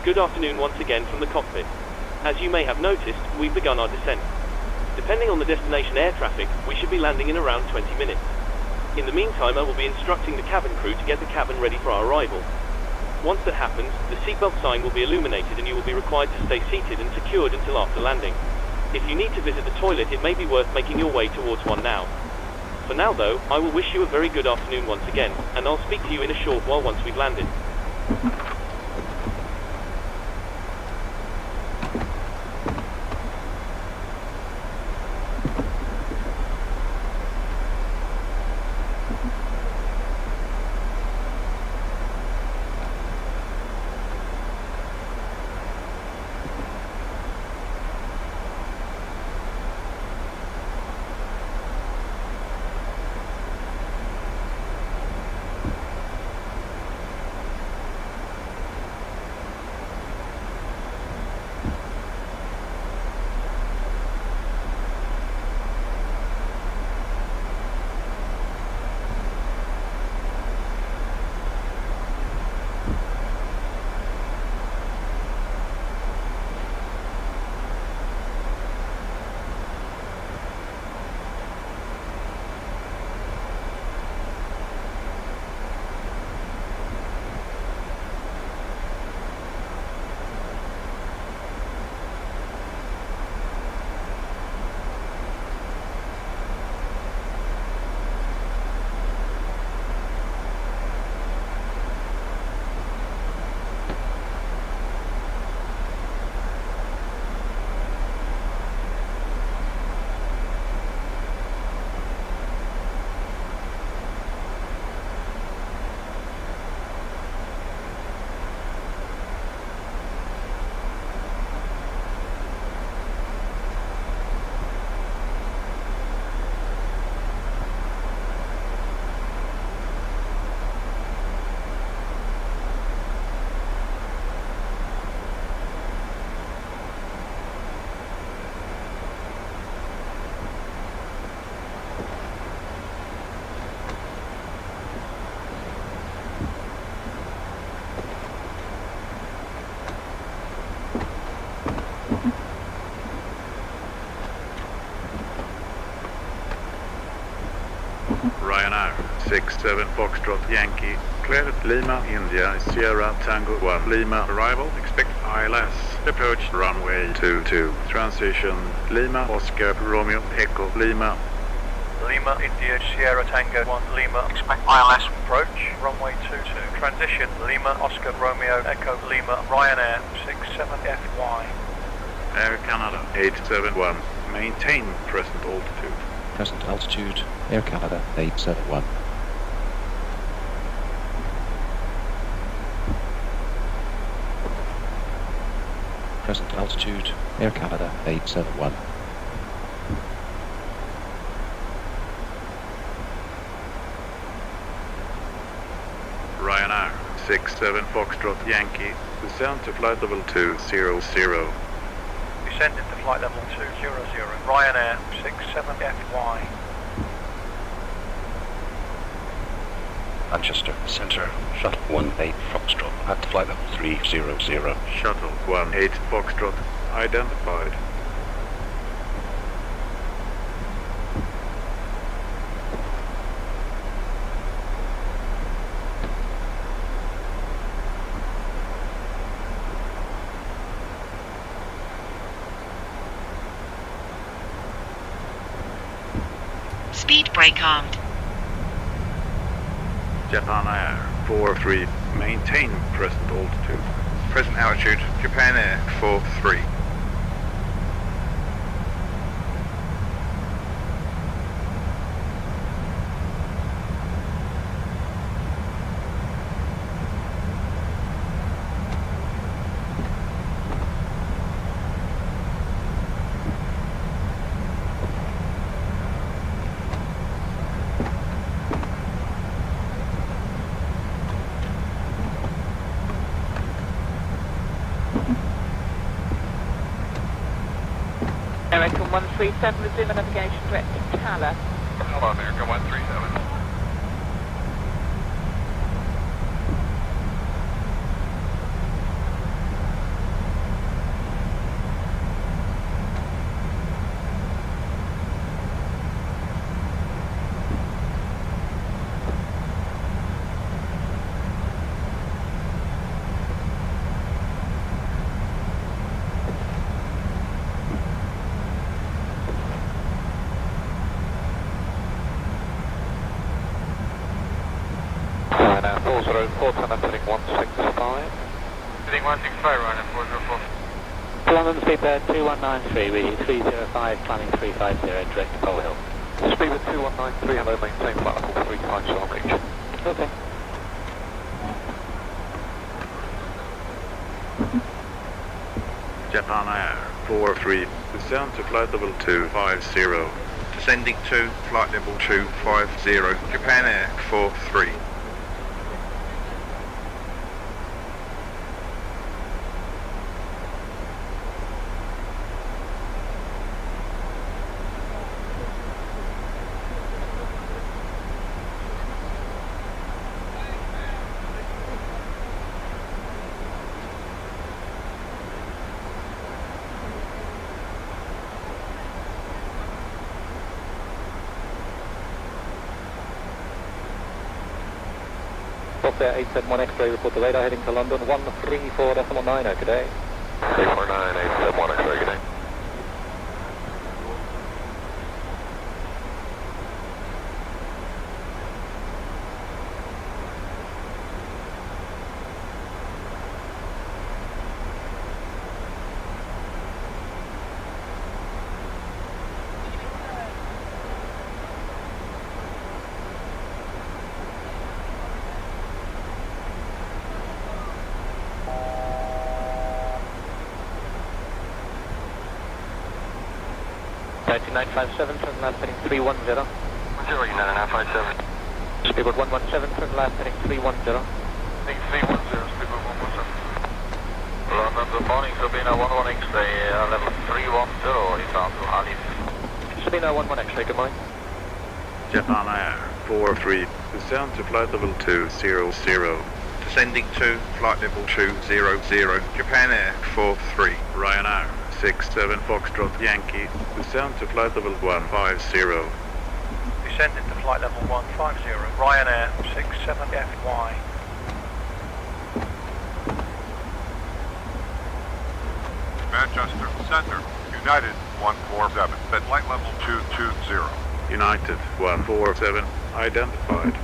V: good afternoon once again from the cockpit. As you may have noticed, we've begun our descent. Depending on the destination air traffic, we should be landing in around 20 minutes. In the meantime, I will be instructing the cabin crew to get the cabin ready for our arrival. Once that happens, the seatbelt sign will be illuminated and you will be required to stay seated and secured until after landing. If you need to visit the toilet, it may be worth making your way towards one now. For now though, I will wish you a very good afternoon once again, and I'll speak to you in a short while once we've landed.
C: Ryanair 67 Foxtrot Yankee, cleared at Lima, India, Sierra Tango 1 Lima, arrival, expect ILS, approach runway 22, transition Lima, Oscar, Romeo, Echo, Lima.
F: Lima, India, Sierra Tango 1 Lima, expect ILS, approach runway 22, transition Lima, Oscar, Romeo, Echo, Lima, Ryanair 67FY.
C: Air Canada 871, maintain present altitude.
B: Present altitude, Air Canada 871. Present altitude, Air Canada 871.
C: Ryanair 67 Foxtrot Yankee, descend to flight level 200.
F: Descend into flight level 200, Ryanair 67FY.
B: Manchester Centre, Shuttle 18 Foxtrot at flight level 300.
C: Shuttle 18 Foxtrot identified.
H: Speed brake armed.
C: Japan Air 43, maintain present altitude.
M: Present altitude, Japan Air 43.
K: American 137, resume navigation direct to Cala.
M: Hello, American 137.
R: Desro, report on heading 165.
M: Heading 165, Ryanair 404.
R: London speedbird 2193 with you, 305, climbing 350, direct to Pole Hill. Speedbird 2193, hello, maintain flight level 35 Sharp Beach. Okay.
C: Japan Air 43, descend to flight level 250.
M: Descending to flight level 250. Japan Air 43.
R: There, 871 X-ray, report the radar heading to London, 134.90 today.
T: 349, 871 X-ray, good day.
R: Turn left heading 310.
T: 09957.
R: Speedbird 117, turn left heading 310.
M: Heading 310, speedbird 117. London, good morning, Sabina 11 X-ray, level 310, inbound to Halif.
R: Sabina 11 X-ray, good morning.
C: Japan Air 43, descend to flight level 200.
M: Descending to flight level 200. Japan Air 43.
C: Ryanair 67 Foxtrot Yankee, descend to flight level 150.
F: Descending to flight level 150. Ryanair 67FY.
M: Manchester Center, United 147, at flight level 220.
C: United 147, identified.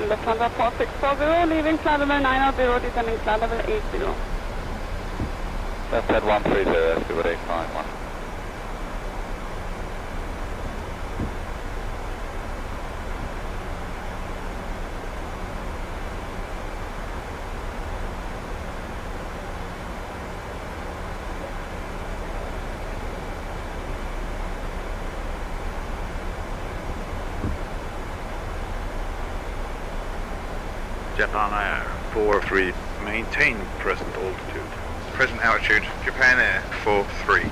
K: Lufthansa 4640, leaving flight level 900, descending flight level 80.
R: Stansted 130, speedbird 851.
C: Japan Air 43, maintain present altitude.
M: Present altitude, Japan Air 43.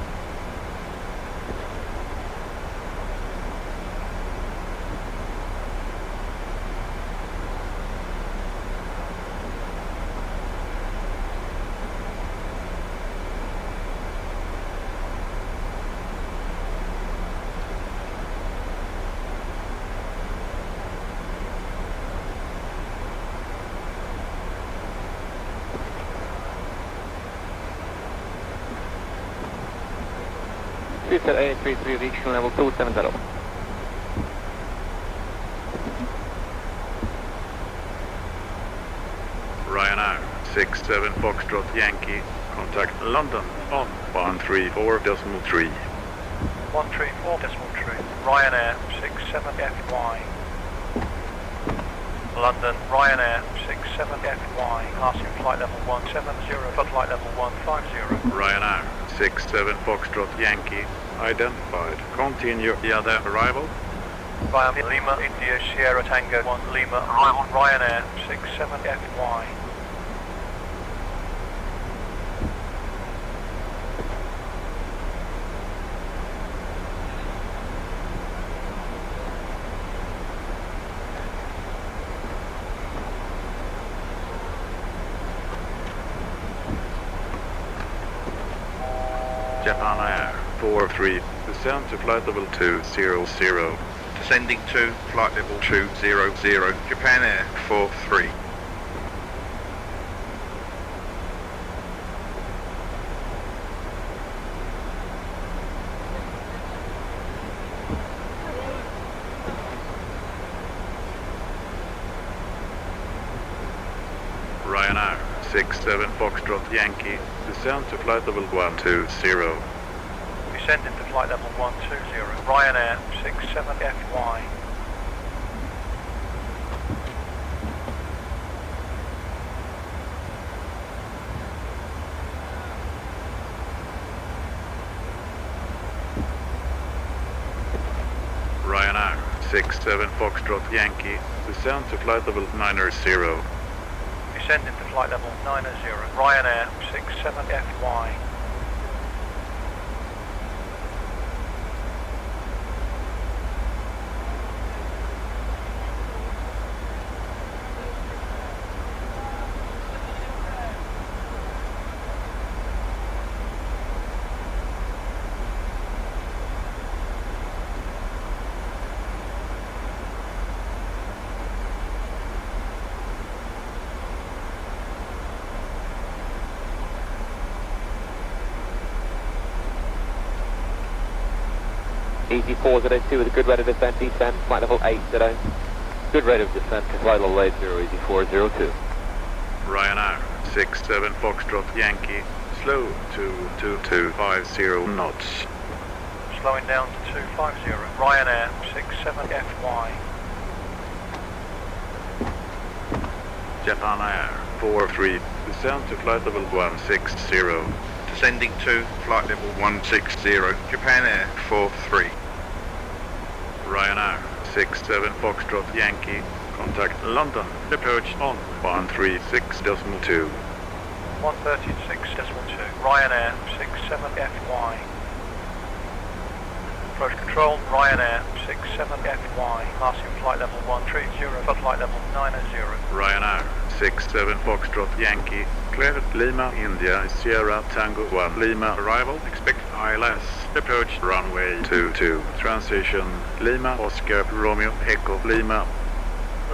R: Future 833, regional level 270.
C: Ryanair 67 Foxtrot Yankee, contact London on 134.3.
F: 134.3. Ryanair 67FY. London, Ryanair 67FY, passing flight level 170 for flight level 150.
C: Ryanair 67 Foxtrot Yankee, identified. Continue the other arrival.
F: Via Lima, India, Sierra Tango 1 Lima, arrival Ryanair 67FY.
C: Japan Air 43, descend to flight level 200.
G: Descending to flight level 200, Japan Air 43.
C: Ryanair 67 Foxtrot Yankee, descend to flight level 120.
F: Descending to flight level 120, Ryanair 67FY.
C: Ryanair 67 Foxtrot Yankee, descend to flight level 90.
F: Descending to flight level 90, Ryanair 67FY.
R: Easy 402 with a good rate of descent, descent, flight level 80. Good rate of descent to flight level 80, easy 402.
C: Ryanair 67 Foxtrot Yankee, slow to 2250 knots.
F: Slowing down to 250, Ryanair 67FY.
C: Japan Air 43, descend to flight level 160.
G: Descending to flight level 160, Japan Air 43.
C: Ryanair 67 Foxtrot Yankee, contact London, approach on 136.2.
F: 136.2, Ryanair 67FY. Approach control, Ryanair 67FY, passing flight level 130 for flight level 90.
C: Ryanair 67 Foxtrot Yankee, cleared Lima, India, Sierra Tango 1, Lima arrival, expect ILS, approach runway 22, transition, Lima, Oscar, Romeo, Echo, Lima.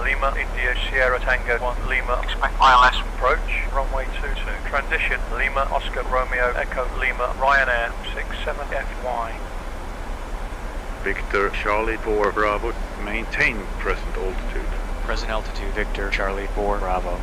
F: Lima, India, Sierra Tango 1, Lima, expect ILS, approach, runway 22, transition, Lima, Oscar, Romeo, Echo, Lima, Ryanair 67FY.
C: Victor, Charlie 4, Bravo, maintain present altitude.
S: Present altitude, Victor, Charlie 4, Bravo.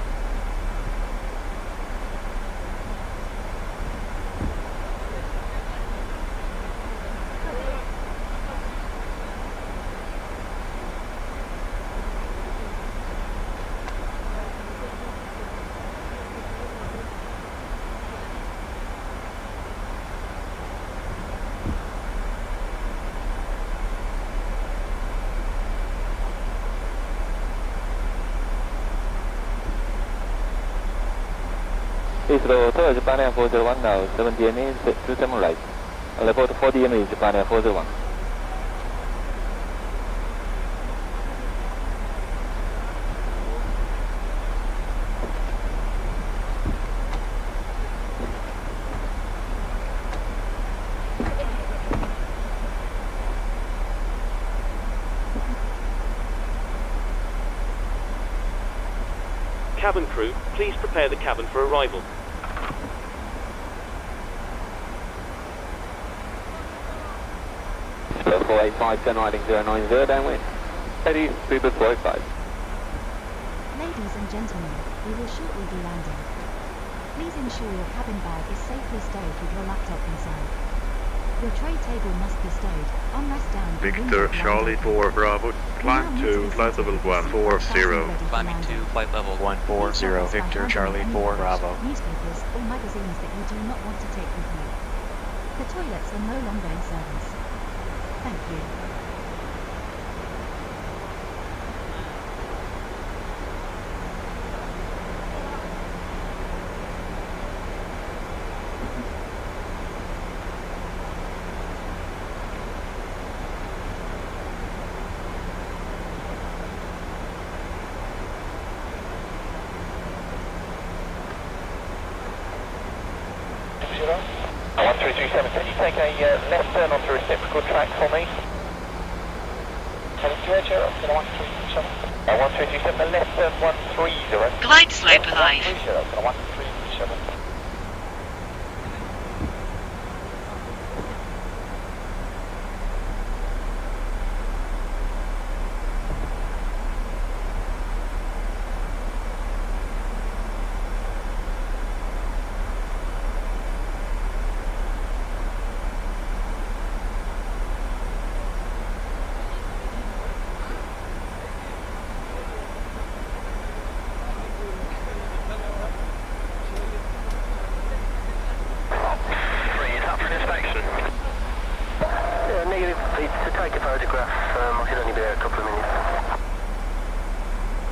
R: Heathrow, Tower Japan Air 401 now, 70 ME, 27 right. Level 40 ME, Japan Air 401.
V: Cabin crew, please prepare the cabin for arrival.
R: Spur 485, 10 riding 090, downwind. Steady, Speedbird 485.
P: Ladies and gentlemen, we will shortly be landing. Please ensure your cabin bag is safely stowed with your laptop inside. Your tray table must be stowed, armrest down.
C: Victor, Charlie 4, Bravo, climb to flight level 140.
S: Climbing to flight level 140, Victor, Charlie 4, Bravo.
P: Newspapers or magazines that you do not want to take with you. The toilets are no longer in service. Thank you.
F: 1337, can you take a left turn onto reciprocal track for me? 720, 1337. 1337, the left turn 130.
H: Glide slope alive.
F: 1337.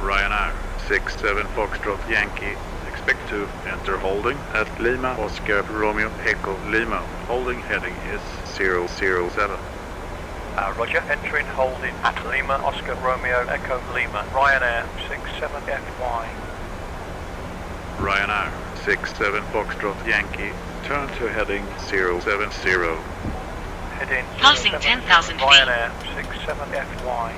C: Ryanair 67 Foxtrot Yankee, expect to enter holding at Lima Oscar Romeo Echo Lima. Holding heading is 007.
F: Roger, entering holding at Lima Oscar Romeo Echo Lima. Ryanair 67FY.
C: Ryanair 67 Foxtrot Yankee, turn to heading 070.
F: Heading
H: Passing
F: 07,
H: 10,000 feet.
F: Ryanair 67FY.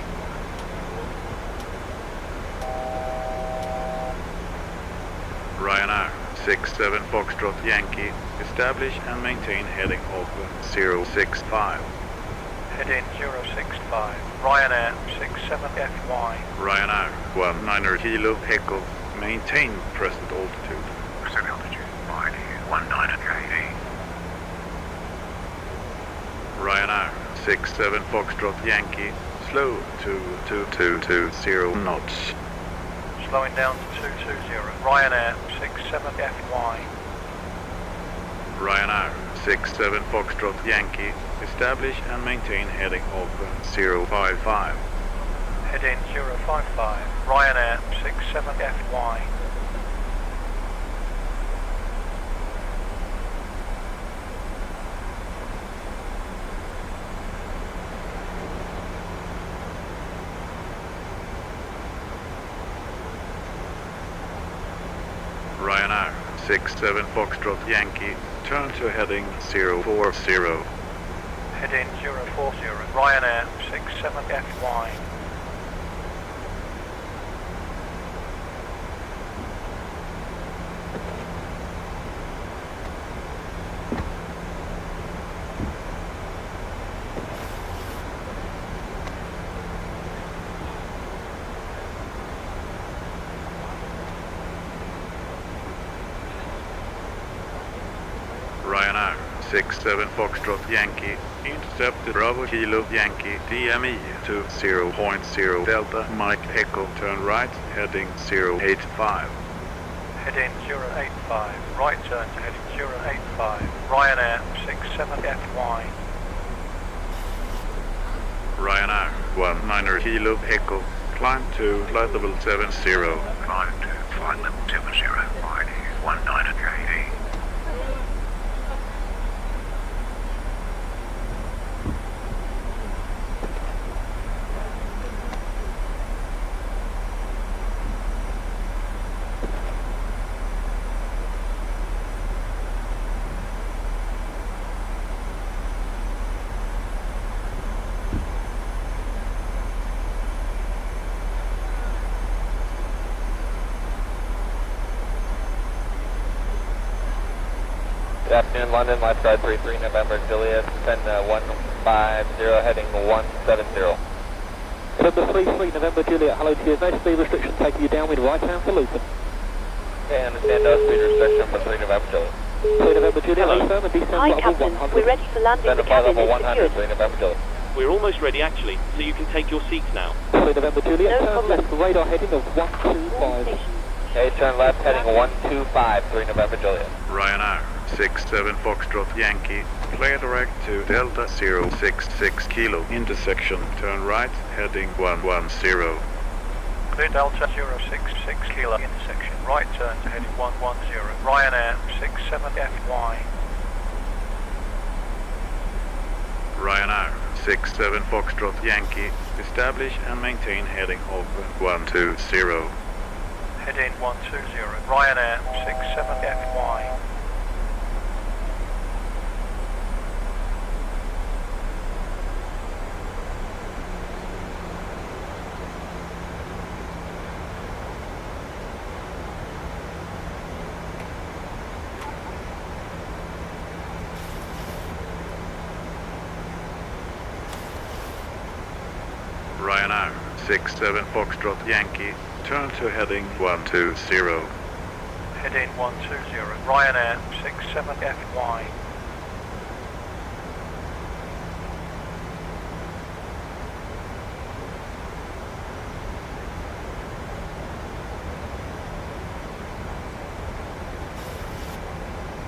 C: Ryanair 67 Foxtrot Yankee, establish and maintain heading open 065.
F: Heading 065. Ryanair 67FY.
C: Ryanair 19 Kilo Echo, maintain present altitude.
G: Present altitude, 19 KD.
C: Ryanair 67 Foxtrot Yankee, slow to 2220 knots.
F: Slowing down to 220. Ryanair 67FY.
C: Ryanair 67 Foxtrot Yankee, establish and maintain heading open 055.
F: Heading 055. Ryanair 67FY.
C: Ryanair 67 Foxtrot Yankee, turn to heading 040.
F: Heading 040. Ryanair 67FY.
C: Ryanair 67 Foxtrot Yankee, intercepted Bravo Kilo Yankee DME to 0.0 Delta Mike Echo, turn right, heading 085.
F: Heading 085. Right turn to heading 085. Ryanair 67FY.
C: Ryanair 19 Kilo Echo, climb to flight level 70.
G: Climb to flight level 70, 19 KD.
R: Good afternoon, London, left side 33 November, Juliet, 150, heading 170.
U: November 33 November Juliet, hello to you. No speed restriction taking you downwind right hand for Luton.
R: Okay, understand no speed restriction for 3 November Juliet.
U: 3 November Juliet, confirm and descend
O: Hi,
U: level
O: Captain.
U: 100.
O: We're ready for landing.
R: Send
O: The
R: to flight
O: cabin
R: level
O: is
R: 100,
O: secured.
R: 3 November Juliet.
V: We're almost ready actually, so you can take your seats now.
U: 3 November Juliet,
O: No
U: turn
O: problem.
U: left, radar heading of 125.
R: Okay, turn left, heading 125, 3 November Juliet.
C: Ryanair 67 Foxtrot Yankee, clear direct to Delta 066 Kilo, intersection, turn right, heading 110.
F: Clear Delta 066 Kilo, intersection. Right turn to heading 110. Ryanair 67FY.
C: Ryanair 67 Foxtrot Yankee, establish and maintain heading open 120.
F: Heading 120. Ryanair 67FY.
C: 67 Foxtrot Yankee, turn to heading 120.
F: Heading 120, Ryanair 67FY.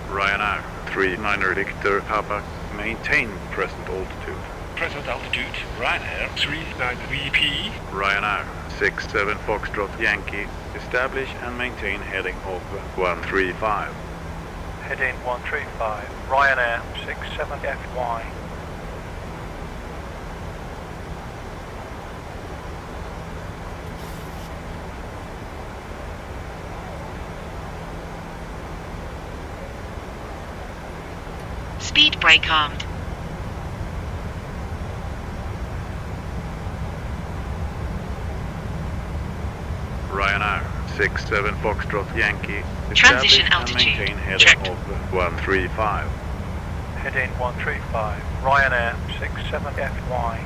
C: Ryanair 39 Victor Papa, maintain present altitude.
G: Present altitude, Ryanair 39 VP.
C: Ryanair 67 Foxtrot Yankee, establish and maintain heading of 135.
F: Heading 135, Ryanair 67FY.
H: Speed brake armed.
C: Ryanair 67 Foxtrot Yankee,
H: Transition
C: establish and
H: altitude.
C: maintain heading
H: Checked.
C: of 135.
F: Heading 135, Ryanair 67FY.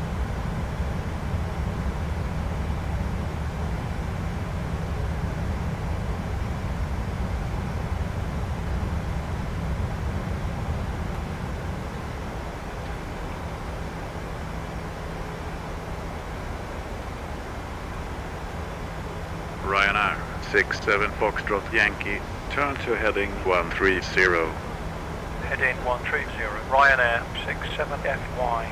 C: Ryanair 67 Foxtrot Yankee, turn to heading 130.
F: Heading 130, Ryanair 67FY.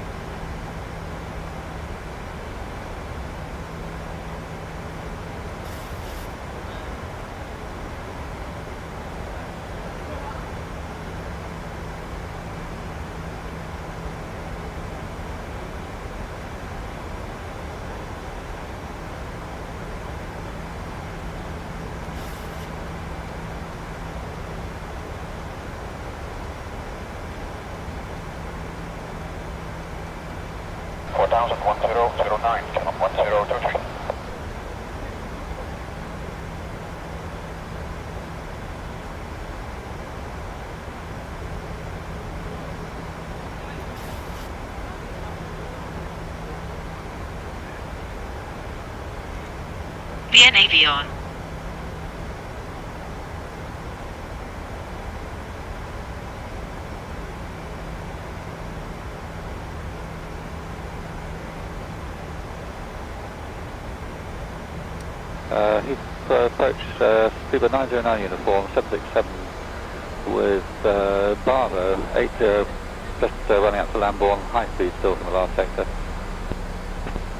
H: Bien avion.
U: He's approached Cuba 909 uniform, 767 with Bravo, 80, just running out to Lambourne, high speed still from the last sector.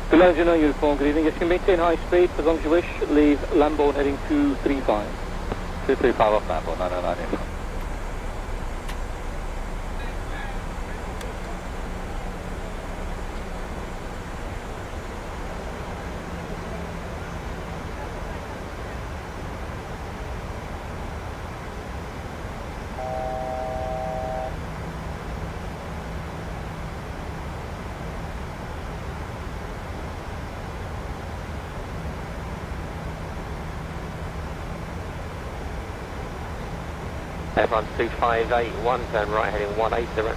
U: Cuba 909 uniform, good evening. Yes, you can maintain high speed as long as you wish. Leave Lambourne heading 235. 235 off Lambourne, 909 uniform.
R: Everyone 2581, turn right heading 180.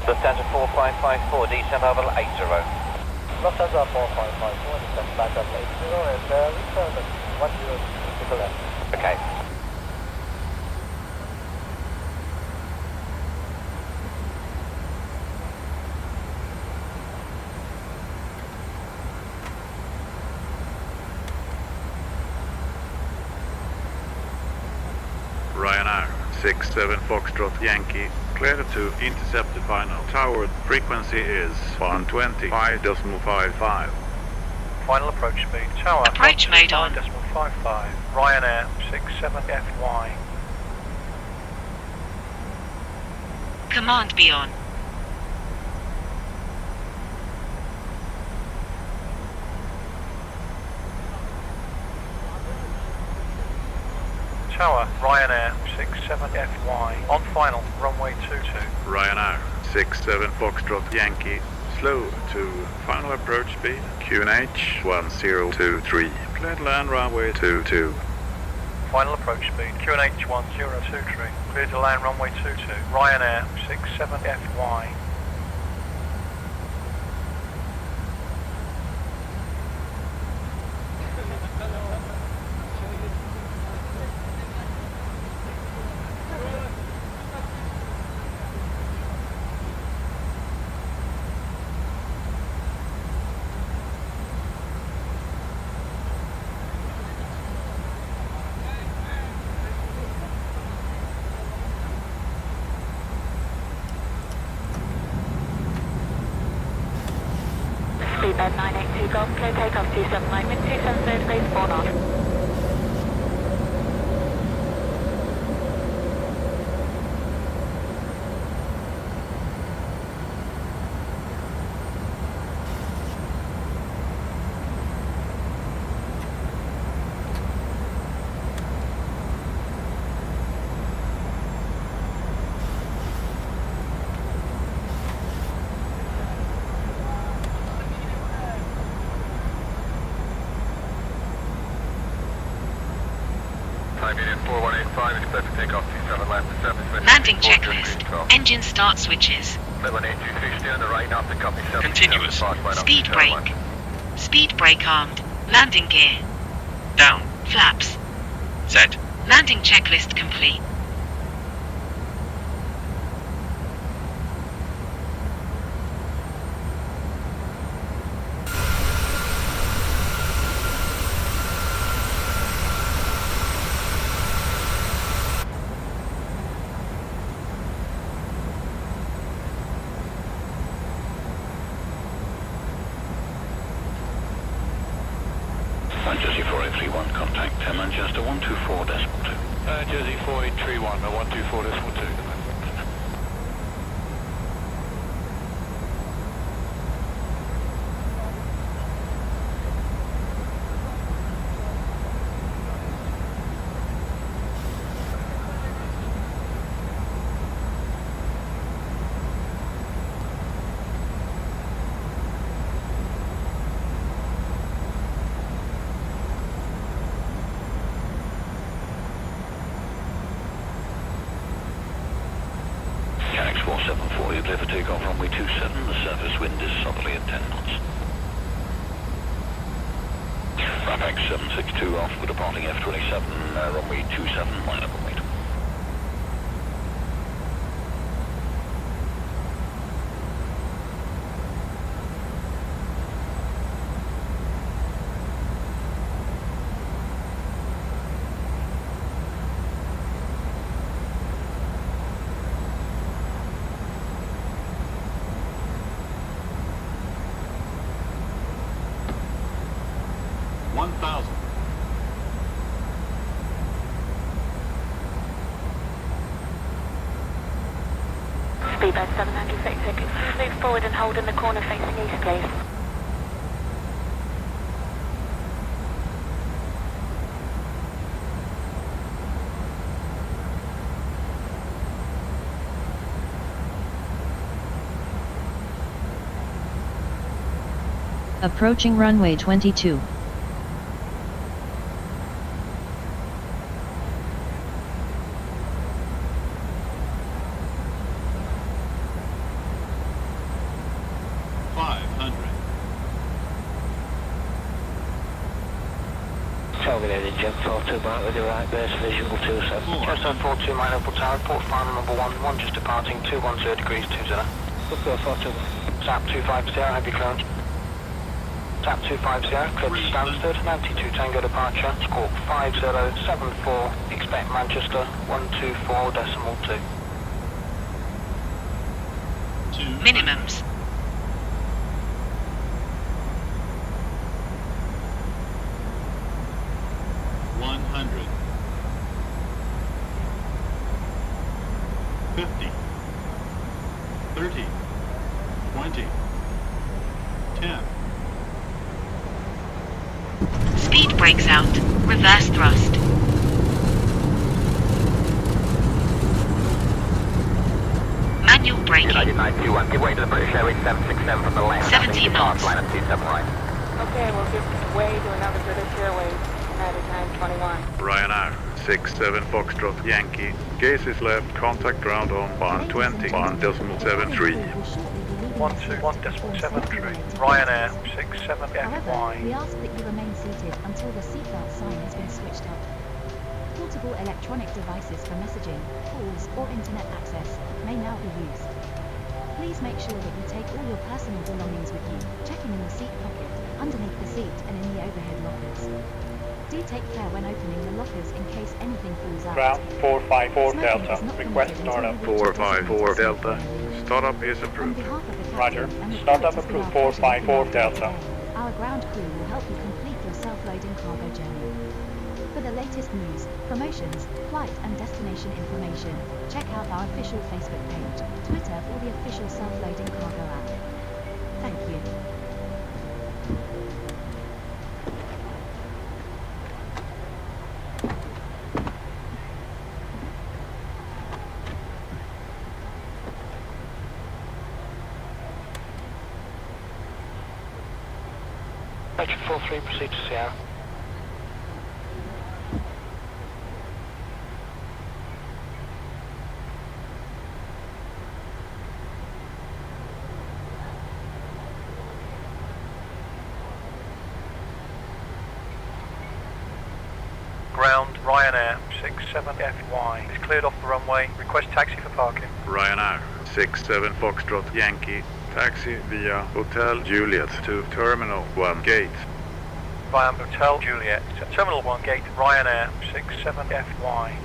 D: Lufthansa 4554, descend level 80.
F: Lufthansa 4554, descend back up 80 and return at 10 to the left.
D: Okay.
C: Ryanair 67 Foxtrot Yankee, clear to intercept the final. Tower frequency is 125.55.
F: Final approach speed, tower.
H: Approach mode on.
F: 125.55, Ryanair 67FY.
H: Command be on.
F: Tower, Ryanair 67FY, on final, runway 22.
C: Ryanair 67 Foxtrot Yankee, slow to final approach speed, QNH 1023, clear to land runway 22.
F: Final approach speed, QNH 1023, clear to land runway 22, Ryanair 67FY.
K: Speedbird 982 Golf, clear takeoff 279, wind 270 degrees 4 knots.
H: Landing checklist. Engine start switches.
N: Continuous.
H: Speed brake. Speed brake armed. Landing gear.
N: Down.
H: Flaps.
N: Set.
H: Landing checklist complete.
G: Jersey 4831, contact Manchester 124.2.
U: Jersey 4831, 124.2.
G: Canex 474, you clear for takeoff runway 27, the surface wind is southerly at 10 knots. Rapax 762 off for departing F27, runway 27, line up and wait.
K: Speedbird 766, move forward and hold in the corner facing east, please.
Q: Approaching runway 22.
I: Jet 42 back with your right base, visual 27. Just on 42 mile Opal Tower, port final number 11, just departing 210 degrees 20. Let's go 42. Tap 250, heavy clearance. Tap 250, clear to Stansted, 92 Tango departure, squawk 5074, expect Manchester 124.2.
H: Minimums. Speed brakes out. Reverse thrust. braking.
I: United 921, give way to the British Airways 767 from the left.
H: 70 knots.
I: Line up 27 right.
K: Okay, we'll give way to another British Airways, United 921.
C: Ryanair 67 Foxtrot Yankee. Gaze is left, contact ground on 121.73.
F: 121.73. Ryanair 67FY.
P: However, we ask that you remain seated until the seatbelt sign has been switched off. Portable electronic devices for messaging, calls, or internet access may now be used. Please make sure that you take all your personal belongings with you, checking in the seat pocket, underneath the seat, and in the overhead lockers. Do take care when opening the lockers in case anything falls out.
F: Ground 454
P: Smoking
F: Delta.
P: is not
F: Request
P: permitted
F: startup.
P: until you reach a
C: 454
P: designated
C: Delta.
P: area.
C: Startup is
P: On
C: approved.
P: behalf of the captain
F: Roger.
P: and the
F: Startup
P: pilots
F: approved.
P: who are present
F: 454
P: in the
F: Delta.
P: today, our ground crew will help you complete your self-loading cargo journey. For the latest news, promotions, flight and destination information, check out our official Facebook page, Twitter, or the official self-loading cargo app. Thank you.
I: Metric 43, proceed to Sierra.
F: Ground Ryanair 67FY. Is cleared off the runway. Request taxi for parking.
C: Ryanair 67 Foxtrot Yankee. Taxi via Hotel Juliet to Terminal 1 Gate.
F: Via Hotel Juliet to Terminal 1 Gate, Ryanair 67FY.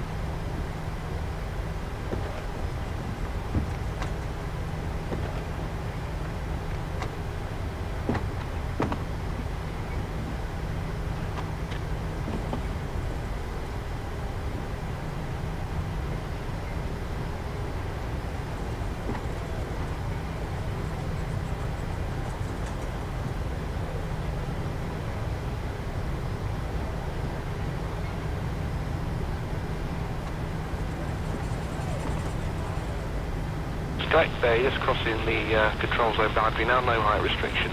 I: Correct there, just crossing the control zone boundary now, no height restriction.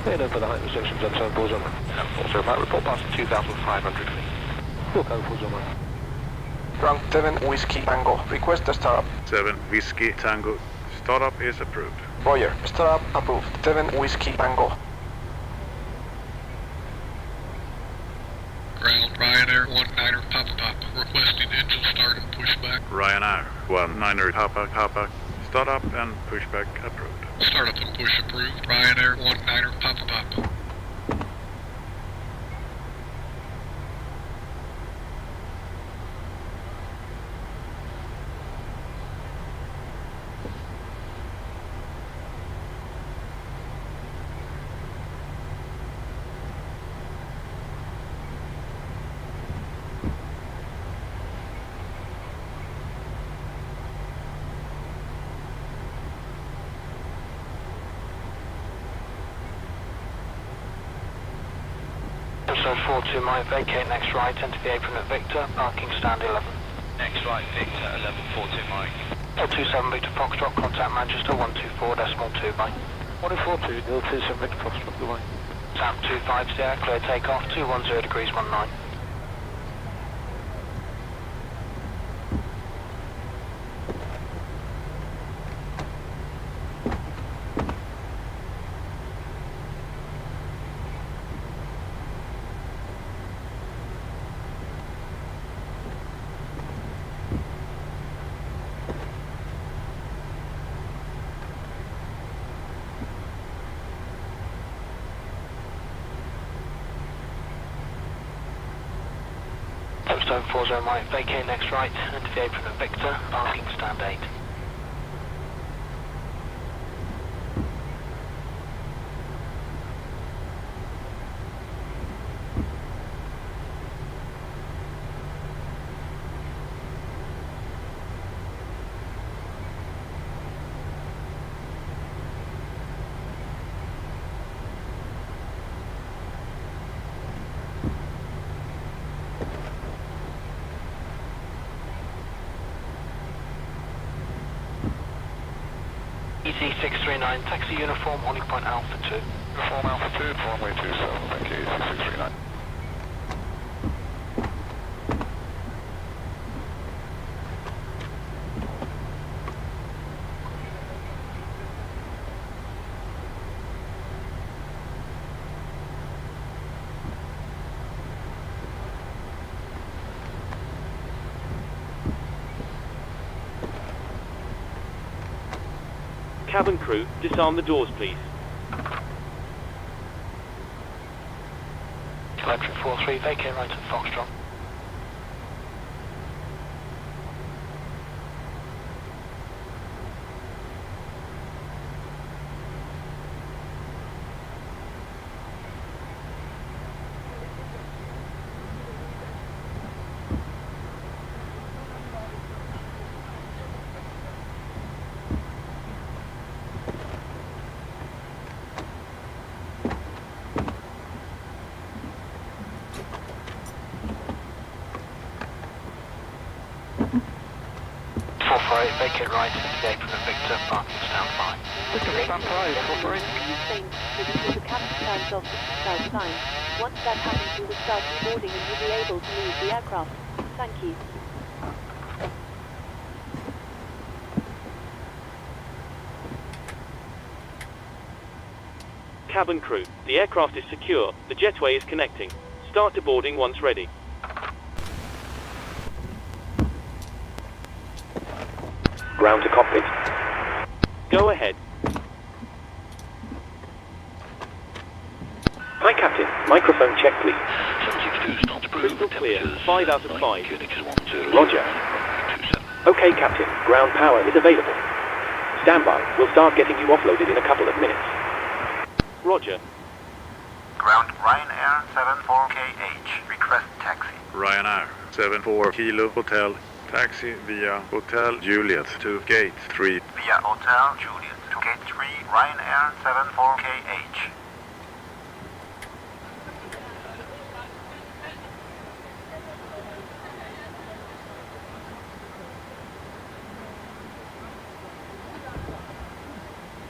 I: Head over the height restrictions on 740 on. Also, right, report past 2,500 feet. Look over on.
E: Ground 7 Whiskey Tango, request a startup.
C: 7 Whiskey Tango. Startup is approved.
E: Roger, startup approved. 7 Whiskey Tango.
A: Ground Ryanair 19er Papa Papa. Requesting engine start and pushback.
C: Ryanair 19er Papa Papa. Startup and pushback approved.
A: Startup and push approved. Ryanair 19er Papa Papa.
I: So 42 might vacate next right, enter the apron at Victor, parking stand 11.
J: Next right, Victor, 11, 42 Mike.
I: 027 Victor Foxtrot, contact Manchester 124.2 by.
U: 142, 027 Victor Foxtrot, goodbye.
I: Sam 25 Sierra, clear takeoff, 210 degrees 19. Stone 40 Mike, vacate next right, enter the apron at Victor, parking stand 8. EC639, taxi uniform, holding point Alpha 2.
M: Uniform Alpha 2, runway 27, thank you, EC639.
V: Cabin crew, disarm the doors, please.
I: Electric 43, vacate right at Foxtrot. Vacate right, escape from the Victor, parking stand by.
O: Stand by, cooperate. So before the captain turns off the seatbelt sign. Once that happens, we will start reboarding and you'll be able to leave the aircraft. Thank you.
V: Cabin crew, the aircraft is secure, the jetway is connecting. Start deboarding once ready.
B: Ground to cockpit.
V: Go ahead.
B: Hi Captain, microphone check please.
V: Crystal clear, 5 out of 5.
B: Roger. Okay Captain, ground power is available. Stand by, we'll start getting you offloaded in a couple of minutes.
V: Roger.
G: Ground Ryanair 74KH, request taxi.
C: Ryanair 74 Kilo Hotel. Taxi via Hotel Juliet to Gate 3.
G: Via Hotel Juliet to Gate 3, Ryanair 74KH.